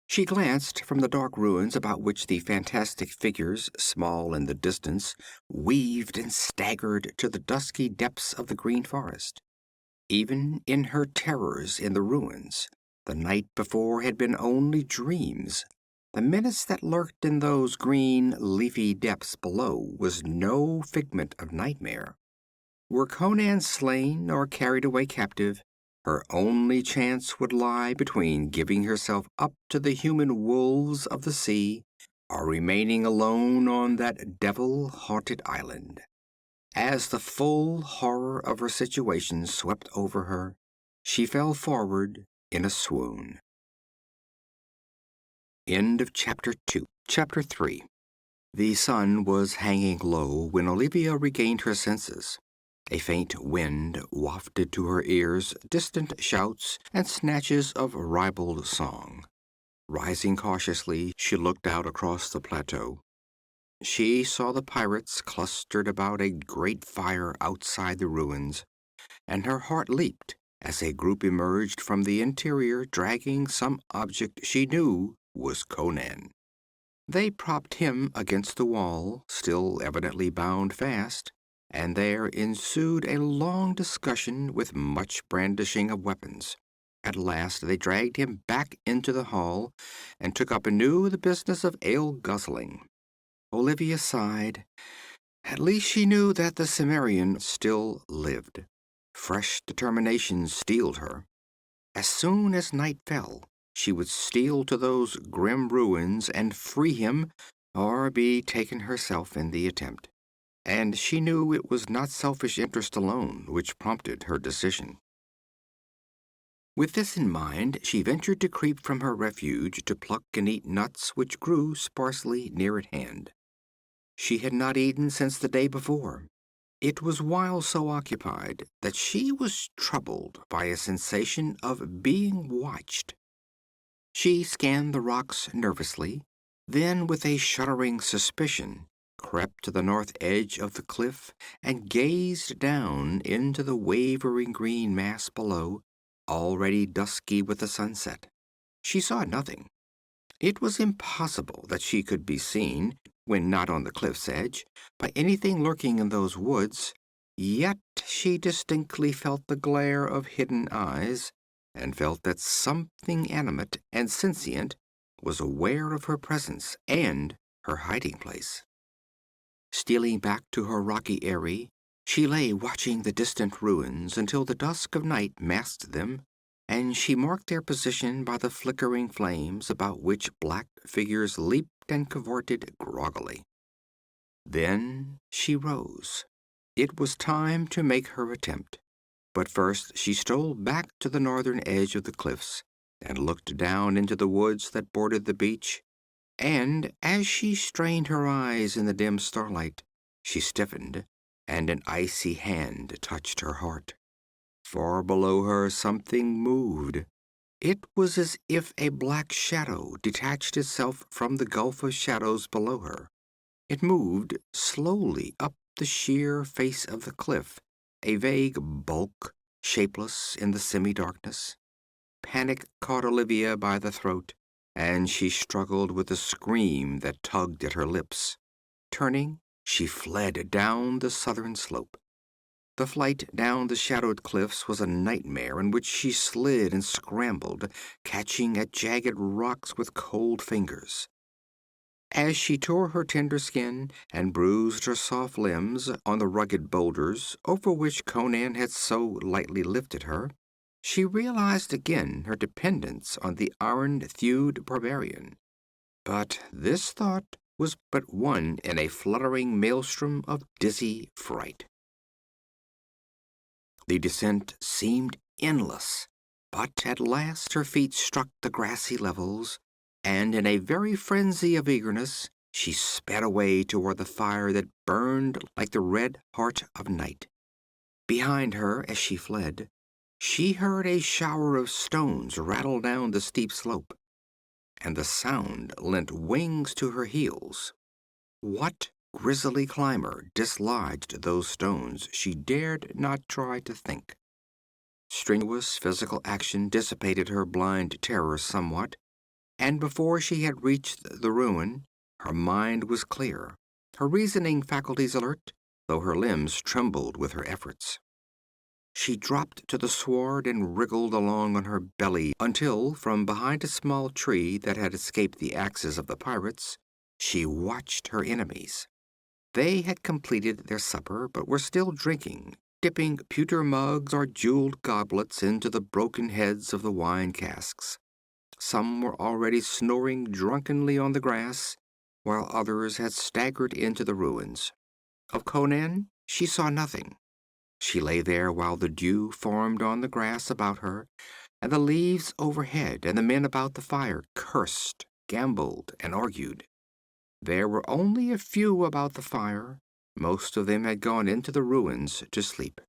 She glanced from the dark ruins about which the fantastic figures, small in the distance, weaved and staggered to the dusky depths of the green forest. Even in her terrors in the ruins, the night before had been only dreams. The menace that lurked in those green, leafy depths below was no figment of nightmare. Were Conan slain or carried away captive, her only chance would lie between giving herself up to the human wolves of the sea or remaining alone on that devil-haunted island. As the full horror of her situation swept over her, she fell forward in a swoon. End of chapter 2. Chapter 3. The sun was hanging low when Olivia regained her senses. A faint wind wafted to her ears distant shouts and snatches of ribald song. Rising cautiously, she looked out across the plateau. She saw the pirates clustered about a great fire outside the ruins, and her heart leaped as a group emerged from the interior dragging some object she knew was Conan. They propped him against the wall, still evidently bound fast, and there ensued a long discussion with much brandishing of weapons. At last they dragged him back into the hall and took up anew the business of ale guzzling. Olivia sighed. At least she knew that the Cimmerian still lived. Fresh determination steeled her. As soon as night fell, she would steal to those grim ruins and free him, or be taken herself in the attempt. And she knew it was not selfish interest alone which prompted her decision. With this in mind, she ventured to creep from her refuge to pluck and eat nuts which grew sparsely near at hand. She had not eaten since the day before. It was while so occupied that she was troubled by a sensation of being watched. She scanned the rocks nervously, then with a shuddering suspicion crept to the north edge of the cliff and gazed down into the wavering green mass below, already dusky with the sunset. She saw nothing. It was impossible that she could be seen, when not on the cliff's edge, by anything lurking in those woods, yet she distinctly felt the glare of hidden eyes, and felt that something animate and sentient was aware of her presence and her hiding place. Stealing back to her rocky eyrie, she lay watching the distant ruins until the dusk of night masked them, and she marked their position by the flickering flames about which black figures leaped and cavorted groggily. Then she rose. It was time to make her attempt. But first she stole back to the northern edge of the cliffs and looked down into the woods that bordered the beach, and as she strained her eyes in the dim starlight, she stiffened, and an icy hand touched her heart. Far below her something moved. It was as if a black shadow detached itself from the gulf of shadows below her. It moved slowly up the sheer face of the cliff, a vague bulk, shapeless in the semi-darkness. Panic caught Olivia by the throat, and she struggled with a scream that tugged at her lips. Turning, she fled down the southern slope. The flight down the shadowed cliffs was a nightmare in which she slid and scrambled, catching at jagged rocks with cold fingers. As she tore her tender skin and bruised her soft limbs on the rugged boulders over which Conan had so lightly lifted her, she realized again her dependence on the iron-thewed barbarian. But this thought was but one in a fluttering maelstrom of dizzy fright. The descent seemed endless, but at last her feet struck the grassy levels, and in a very frenzy of eagerness she sped away toward the fire that burned like the red heart of night. Behind her, as she fled, she heard a shower of stones rattle down the steep slope, and the sound lent wings to her heels. What grisly climber dislodged those stones she dared not try to think. Strenuous physical action dissipated her blind terror somewhat, and before she had reached the ruin, her mind was clear, her reasoning faculties alert, though her limbs trembled with her efforts. She dropped to the sward and wriggled along on her belly until, from behind a small tree that had escaped the axes of the pirates, she watched her enemies. They had completed their supper, but were still drinking, dipping pewter mugs or jeweled goblets into the broken heads of the wine casks. Some were already snoring drunkenly on the grass, while others had staggered into the ruins. Of Conan she saw nothing. She lay there while the dew formed on the grass about her, and the leaves overhead and the men about the fire cursed, gambled, and argued. There were only a few about the fire. Most of them had gone into the ruins to sleep.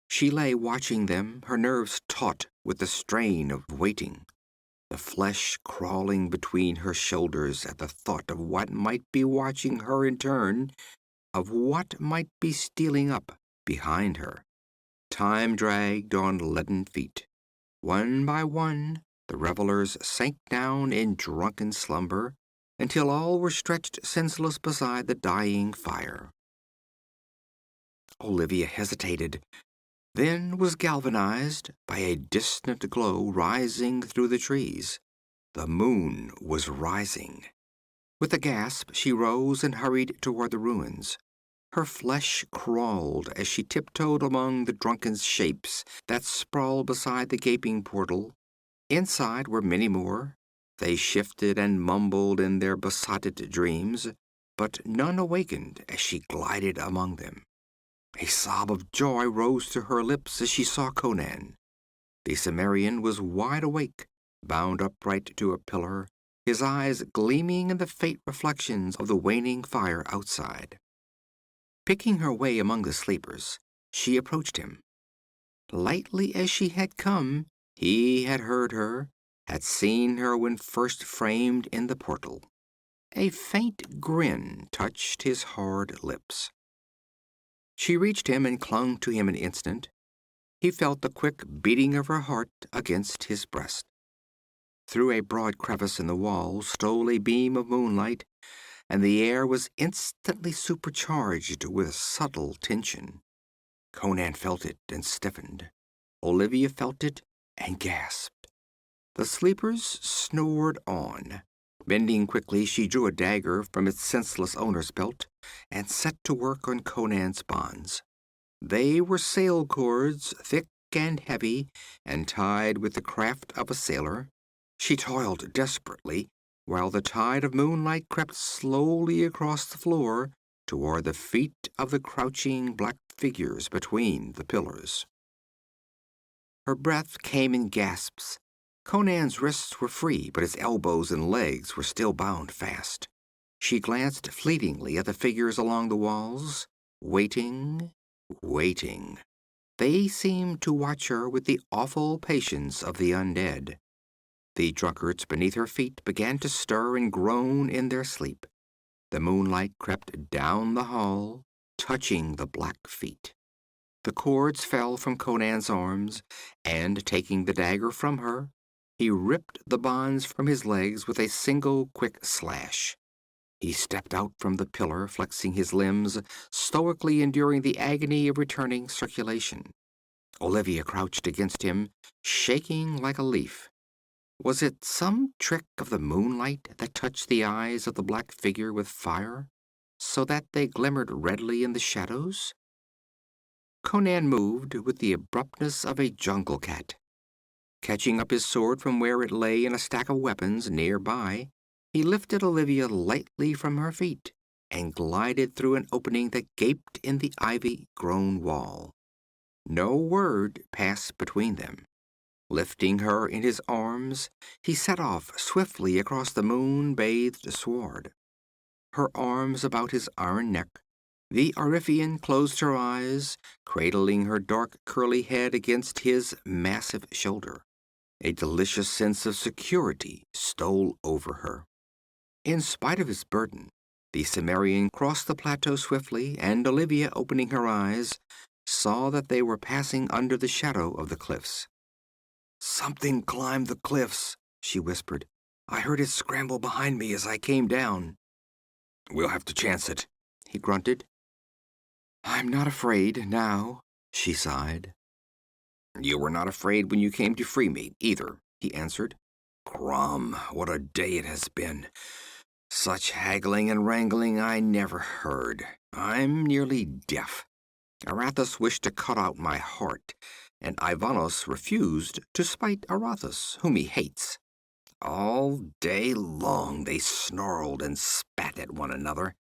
She lay watching them, her nerves taut with the strain of waiting, the flesh crawling between her shoulders at the thought of what might be watching her in turn, of what might be stealing up behind her. Time dragged on leaden feet. One by one, the revelers sank down in drunken slumber, until all were stretched senseless beside the dying fire. Olivia hesitated, then was galvanized by a distant glow rising through the trees. The moon was rising. With a gasp, she rose and hurried toward the ruins. Her flesh crawled as she tiptoed among the drunken shapes that sprawled beside the gaping portal. Inside were many more. They shifted and mumbled in their besotted dreams, but none awakened as she glided among them. A sob of joy rose to her lips as she saw Conan. The Cimmerian was wide awake, bound upright to a pillar, his eyes gleaming in the faint reflections of the waning fire outside. Picking her way among the sleepers, she approached him. Lightly as she had come, he had heard her, had seen her when first framed in the portal. A faint grin touched his hard lips. She reached him and clung to him an instant. He felt the quick beating of her heart against his breast. Through a broad crevice in the wall stole a beam of moonlight, and the air was instantly supercharged with subtle tension. Conan felt it and stiffened. Olivia felt it and gasped. The sleepers snored on. Bending quickly, she drew a dagger from its senseless owner's belt and set to work on Conan's bonds. They were sail cords, thick and heavy, and tied with the craft of a sailor. She toiled desperately, while the tide of moonlight crept slowly across the floor toward the feet of the crouching black figures between the pillars. Her breath came in gasps. Conan's wrists were free, but his elbows and legs were still bound fast. She glanced fleetingly at the figures along the walls, waiting, waiting. They seemed to watch her with the awful patience of the undead. The drunkards beneath her feet began to stir and groan in their sleep. The moonlight crept down the hall, touching the black feet. The cords fell from Conan's arms, and taking the dagger from her, he ripped the bonds from his legs with a single quick slash. He stepped out from the pillar, flexing his limbs, stoically enduring the agony of returning circulation. Olivia crouched against him, shaking like a leaf. Was it some trick of the moonlight that touched the eyes of the black figure with fire, so that they glimmered redly in the shadows? Conan moved with the abruptness of a jungle cat. Catching up his sword from where it lay in a stack of weapons near by, he lifted Olivia lightly from her feet and glided through an opening that gaped in the ivy-grown wall. No word passed between them. Lifting her in his arms, he set off swiftly across the moon-bathed sward. Her arms about his iron neck, the Aurifian closed her eyes, cradling her dark curly head against his massive shoulder. A delicious sense of security stole over her. In spite of his burden, the Cimmerian crossed the plateau swiftly, and Olivia, opening her eyes, saw that they were passing under the shadow of the cliffs. "Something climbed the cliffs," she whispered. "I heard it scramble behind me as I came down." "We'll have to chance it," he grunted. "I'm not afraid now," she sighed. You were not afraid when you came to free me, either, he answered. Crum, what a day it has been. Such haggling and wrangling I never heard. I'm nearly deaf. Arathis wished to cut out my heart, and Ivanos refused to spite Arathis, whom he hates. All day long they snarled and spat at one another,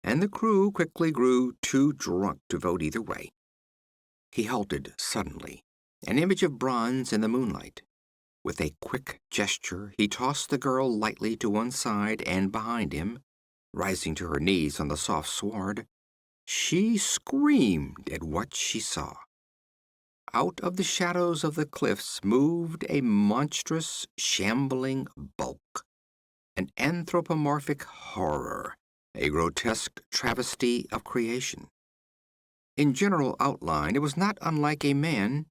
and the crew quickly grew too drunk to vote either way. He halted suddenly, an image of bronze in the moonlight. With a quick gesture, he tossed the girl lightly to one side and behind him. Rising to her knees on the soft sward, she screamed at what she saw. Out of the shadows of the cliffs moved a monstrous, shambling bulk, an anthropomorphic horror, a grotesque travesty of creation. In general outline, it was not unlike a man,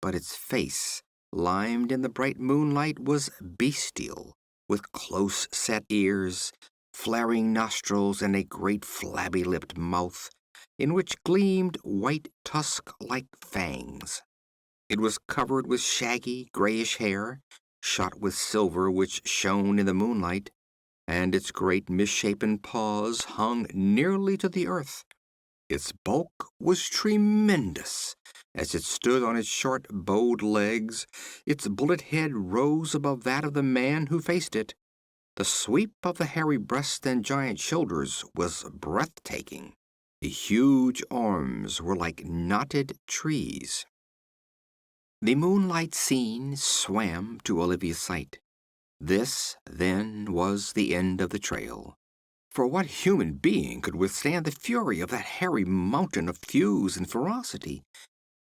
but its face, limned in the bright moonlight, was bestial, with close-set ears, flaring nostrils, and a great flabby-lipped mouth, in which gleamed white tusk-like fangs. It was covered with shaggy, grayish hair, shot with silver which shone in the moonlight, and its great misshapen paws hung nearly to the earth. Its bulk was tremendous. As it stood on its short, bowed legs, its bullet head rose above that of the man who faced it. The sweep of the hairy breast and giant shoulders was breathtaking. The huge arms were like knotted trees. The moonlight scene swam to Olivia's sight. This, then, was the end of the trail. For what human being could withstand the fury of that hairy mountain of thews and ferocity?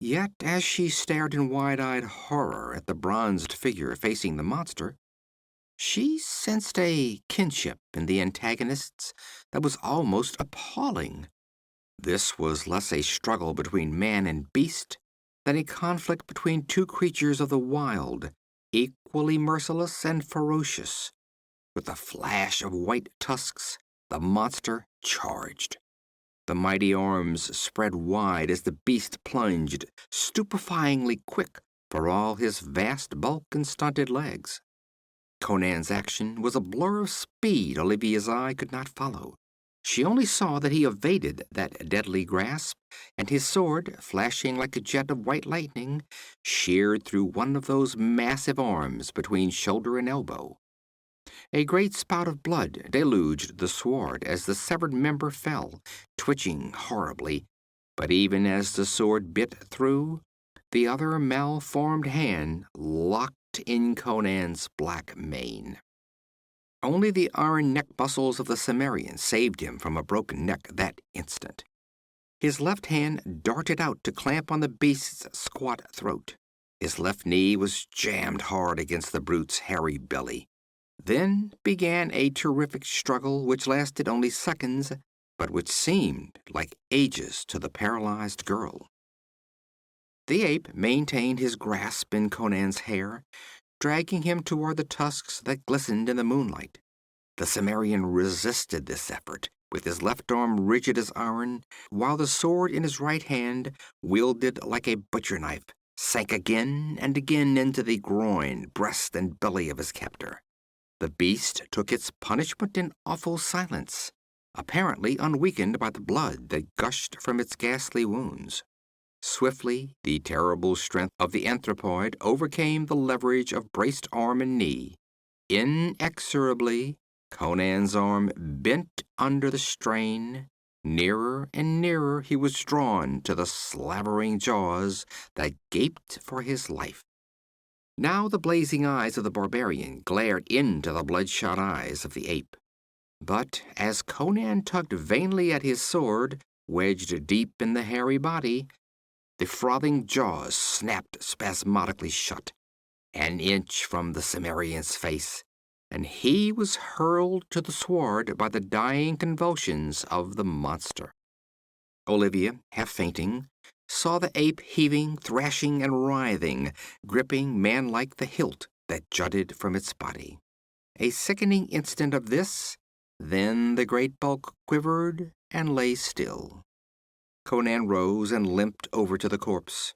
Yet, as she stared in wide-eyed horror at the bronzed figure facing the monster, she sensed a kinship in the antagonists that was almost appalling. This was less a struggle between man and beast than a conflict between two creatures of the wild, equally merciless and ferocious. With a flash of white tusks, the monster charged. The mighty arms spread wide as the beast plunged, stupefyingly quick for all his vast bulk and stunted legs. Conan's action was a blur of speed Olivia's eye could not follow. She only saw that he evaded that deadly grasp, and his sword, flashing like a jet of white lightning, sheared through one of those massive arms between shoulder and elbow. A great spout of blood deluged the sward as the severed member fell, twitching horribly, but even as the sword bit through, the other malformed hand locked in Conan's black mane. Only the iron neck muscles of the Cimmerian saved him from a broken neck that instant. His left hand darted out to clamp on the beast's squat throat. His left knee was jammed hard against the brute's hairy belly. Then began a terrific struggle which lasted only seconds, but which seemed like ages to the paralyzed girl. The ape maintained his grasp in Conan's hair, dragging him toward the tusks that glistened in the moonlight. The Cimmerian resisted this effort, with his left arm rigid as iron, while the sword in his right hand, wielded like a butcher knife, sank again and again into the groin, breast, and belly of his captor. The beast took its punishment in awful silence, apparently unweakened by the blood that gushed from its ghastly wounds. Swiftly, the terrible strength of the anthropoid overcame the leverage of braced arm and knee. Inexorably, Conan's arm bent under the strain. Nearer and nearer he was drawn to the slavering jaws that gaped for his life. Now the blazing eyes of the barbarian glared into the bloodshot eyes of the ape. But as Conan tugged vainly at his sword, wedged deep in the hairy body, the frothing jaws snapped spasmodically shut, an inch from the Cimmerian's face, and he was hurled to the sward by the dying convulsions of the monster. Olivia, half fainting, saw the ape heaving, thrashing, and writhing, gripping man-like the hilt that jutted from its body. A sickening instant of this, then the great bulk quivered and lay still. Conan rose and limped over to the corpse.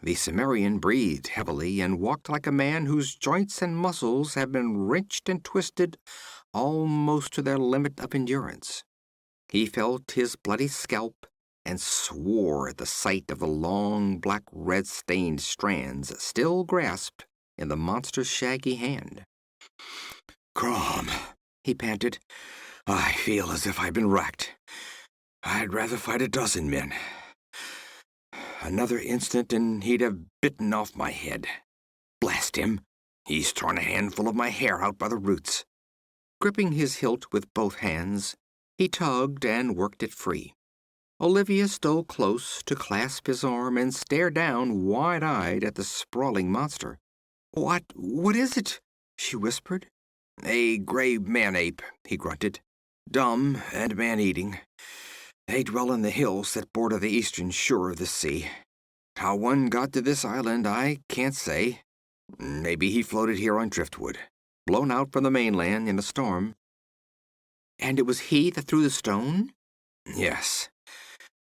The Cimmerian breathed heavily and walked like a man whose joints and muscles have been wrenched and twisted almost to their limit of endurance. He felt his bloody scalp and swore at the sight of the long black red-stained strands still grasped in the monster's shaggy hand. "Crom," he panted. "I feel as if I'd been racked. I'd rather fight a dozen men. Another instant and he'd have bitten off my head. Blast him! He's torn a handful of my hair out by the roots." Gripping his hilt with both hands, he tugged and worked it free. Olivia stole close to clasp his arm and stare down wide-eyed at the sprawling monster. What is it?" she whispered. "A gray man-ape," he grunted. "Dumb and man-eating. They dwell in the hills that border the eastern shore of the sea. How one got to this island, I can't say. Maybe he floated here on driftwood, blown out from the mainland in a storm." "And it was he that threw the stone?" "Yes.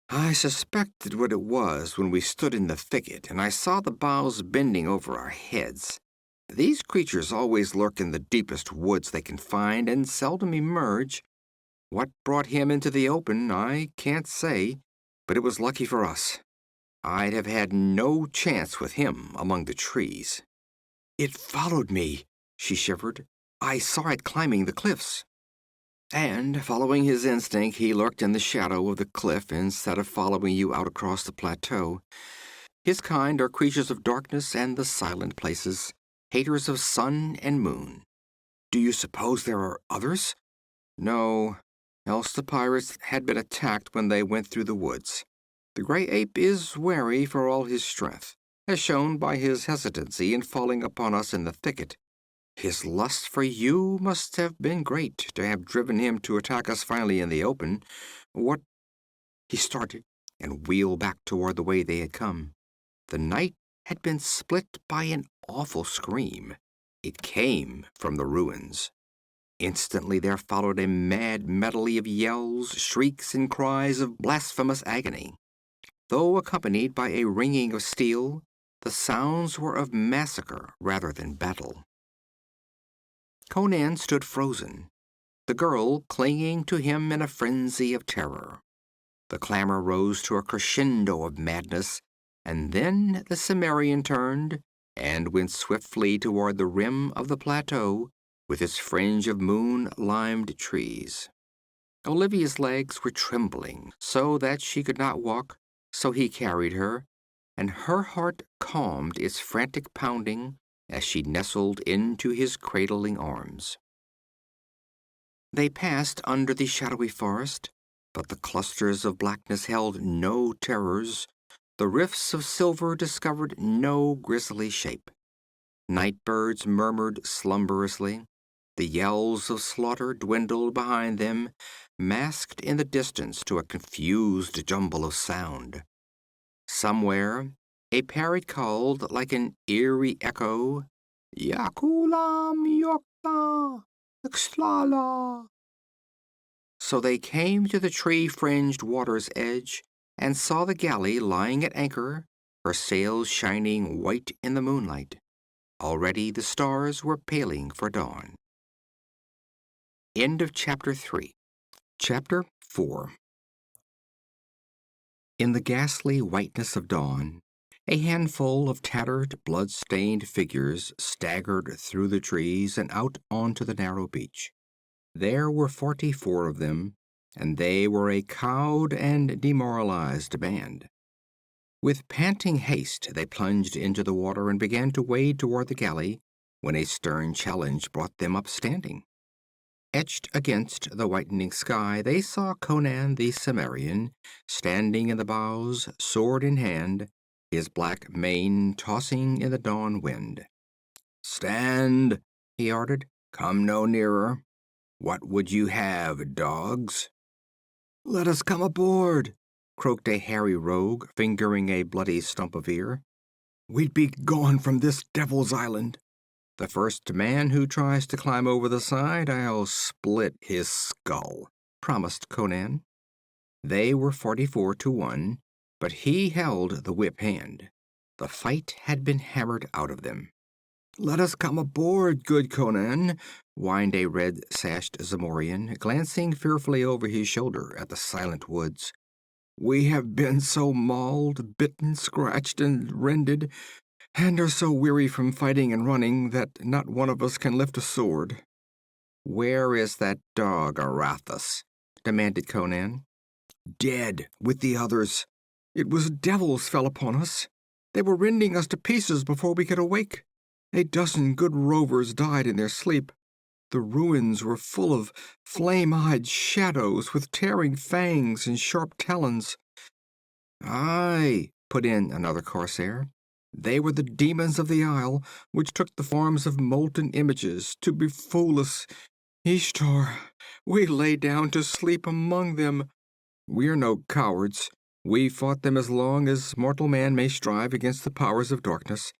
I suspected what it was when we stood in the thicket and I saw the boughs bending over our heads. These creatures always lurk in the deepest woods they can find and seldom emerge. What brought him into the open, I can't say, but it was lucky for us. I'd have had no chance with him among the trees." "It followed me," she shivered. "I saw it climbing the cliffs." "And, following his instinct, he lurked in the shadow of the cliff instead of following you out across the plateau. His kind are creatures of darkness and the silent places, haters of sun and moon." "Do you suppose there are others?" "No, else the pirates had been attacked when they went through the woods. The gray ape is wary for all his strength, as shown by his hesitancy in falling upon us in the thicket. His lust for you must have been great to have driven him to attack us finally in the open. What—" He started and wheeled back toward the way they had come. The night had been split by an awful scream. It came from the ruins. Instantly there followed a mad medley of yells, shrieks, and cries of blasphemous agony. Though accompanied by a ringing of steel, the sounds were of massacre rather than battle. Conan stood frozen, the girl clinging to him in a frenzy of terror. The clamor rose to a crescendo of madness, and then the Cimmerian turned and went swiftly toward the rim of the plateau with its fringe of moon-limed trees. Olivia's legs were trembling so that she could not walk, so he carried her, and her heart calmed its frantic pounding as she nestled into his cradling arms. They passed under the shadowy forest, but the clusters of blackness held no terrors. The rifts of silver discovered no grisly shape. Night birds murmured slumberously. The yells of slaughter dwindled behind them, masked in the distance to a confused jumble of sound. Somewhere a parrot called like an eerie echo, "Yakulam yokta, xlala." So they came to the tree-fringed water's edge and saw the galley lying at anchor, her sails shining white in the moonlight. Already the stars were paling for dawn. End of Chapter 3. Chapter 4. In the ghastly whiteness of dawn, a handful of tattered, blood-stained figures staggered through the trees and out onto the narrow beach. There were 44 of them, and they were a cowed and demoralized band. With panting haste they plunged into the water and began to wade toward the galley, when a stern challenge brought them up standing. Etched against the whitening sky, they saw Conan the Cimmerian standing in the bows, sword in hand, his black mane tossing in the dawn wind. "Stand!" he ordered. "Come no nearer. What would you have, dogs?" "Let us come aboard," croaked a hairy rogue, fingering a bloody stump of ear. "We'd be gone from this devil's island. The first man who tries to climb over the side, I'll split his skull," promised Conan. They were 44-1, but he held the whip hand. The fight had been hammered out of them. "Let us come aboard, good Conan," whined a red-sashed Cimmerian, glancing fearfully over his shoulder at the silent woods. "We have been so mauled, bitten, scratched, and rended, and are so weary from fighting and running, that not one of us can lift a sword." "Where is that dog Arathas?" demanded Conan. "Dead, with the others. It was devils fell upon us. They were rending us to pieces before we could awake. A dozen good rovers died in their sleep. The ruins were full of flame-eyed shadows with tearing fangs and sharp talons." "Aye," put in another corsair. "They were the demons of the isle, which took the forms of molten images to befool us. Ishtar, we lay down to sleep among them. We are no cowards. We fought them as long as mortal man may strive against the powers of darkness.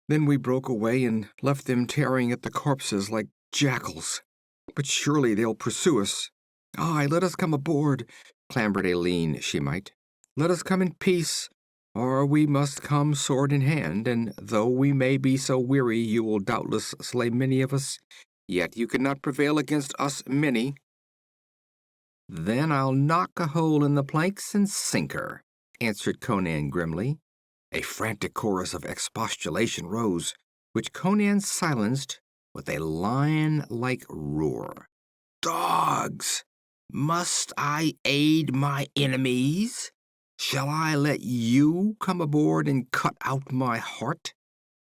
Then we broke away and left them tearing at the corpses like jackals. But surely they'll pursue us." "Aye, let us come aboard," clamored a lean Shemite. "Let us come in peace, or we must come sword in hand, and though we may be so weary you will doubtless slay many of us, yet you cannot prevail against us many." "Then I'll knock a hole in the planks and sink her," answered Conan grimly. A frantic chorus of expostulation rose, which Conan silenced with a lion-like roar. "Dogs! Must I aid my enemies? Shall I let you come aboard and cut out my heart?"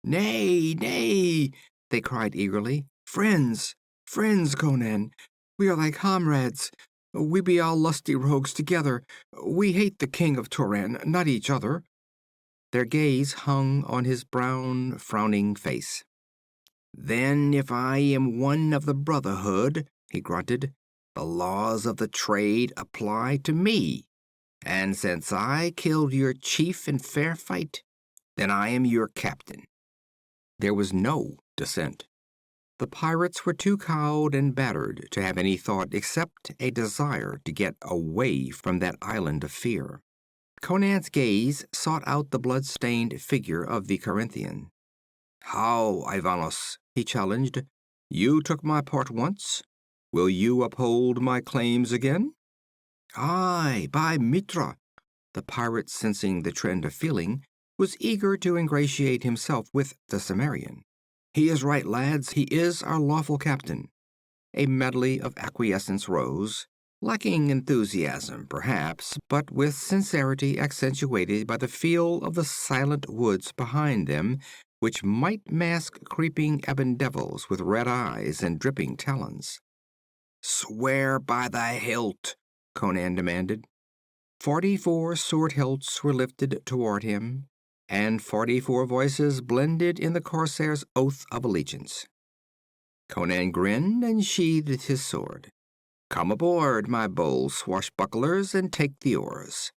"Nay, nay!" they cried eagerly. "Friends, friends, Conan! We are thy comrades. We be all lusty rogues together. We hate the king of Turan, not each other." Their gaze hung on his brown, frowning face. "Then if I am one of the Brotherhood," he grunted, "the laws of the trade apply to me. And since I killed your chief in fair fight, then I am your captain." There was no dissent. The pirates were too cowed and battered to have any thought except a desire to get away from that island of fear. Conan's gaze sought out the blood-stained figure of the Corinthian. "How, Ivanos?" he challenged. "You took my part once. Will you uphold my claims again?" "Aye, by Mitra!" The pirate, sensing the trend of feeling, was eager to ingratiate himself with the Cimmerian. "He is right, lads. He is our lawful captain." A medley of acquiescence rose, lacking enthusiasm, perhaps, but with sincerity accentuated by the feel of the silent woods behind them, which might mask creeping ebon devils with red eyes and dripping talons. "Swear by the hilt!" Conan demanded. 44 sword hilts were lifted toward him, and 44 voices blended in the corsair's oath of allegiance. Conan grinned and sheathed his sword. "Come aboard, my bold swashbucklers, and take the oars."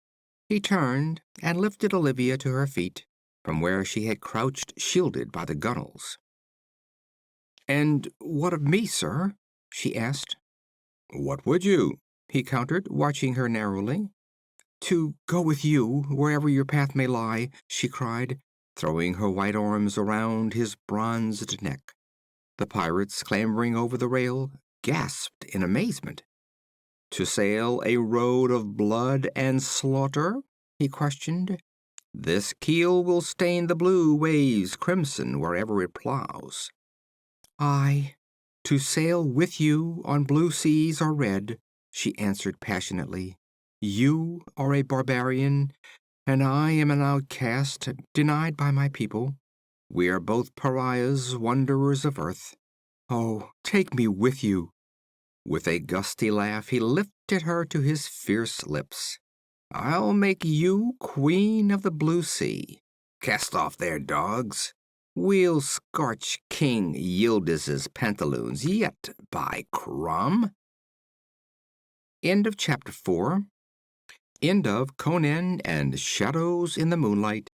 He turned and lifted Olivia to her feet, from where she had crouched shielded by the gunwales. "And what of me, sir?" she asked. "What would you?" he countered, watching her narrowly. "To go with you, wherever your path may lie," she cried, throwing her white arms around his bronzed neck. The pirates, clambering over the rail, gasped in amazement. "To sail a road of blood and slaughter?" he questioned. "This keel will stain the blue waves crimson wherever it plows." "Aye, to sail with you on blue seas or red," she answered passionately. "You are a barbarian, and I am an outcast, denied by my people. We are both pariahs, wanderers of earth. Oh, take me with you." With a gusty laugh, he lifted her to his fierce lips. "I'll make you queen of the blue sea. Cast off their dogs. We'll scorch King Yildiz's pantaloons yet, by Crom." End of chapter 4. End of Conan and Shadows in the Moonlight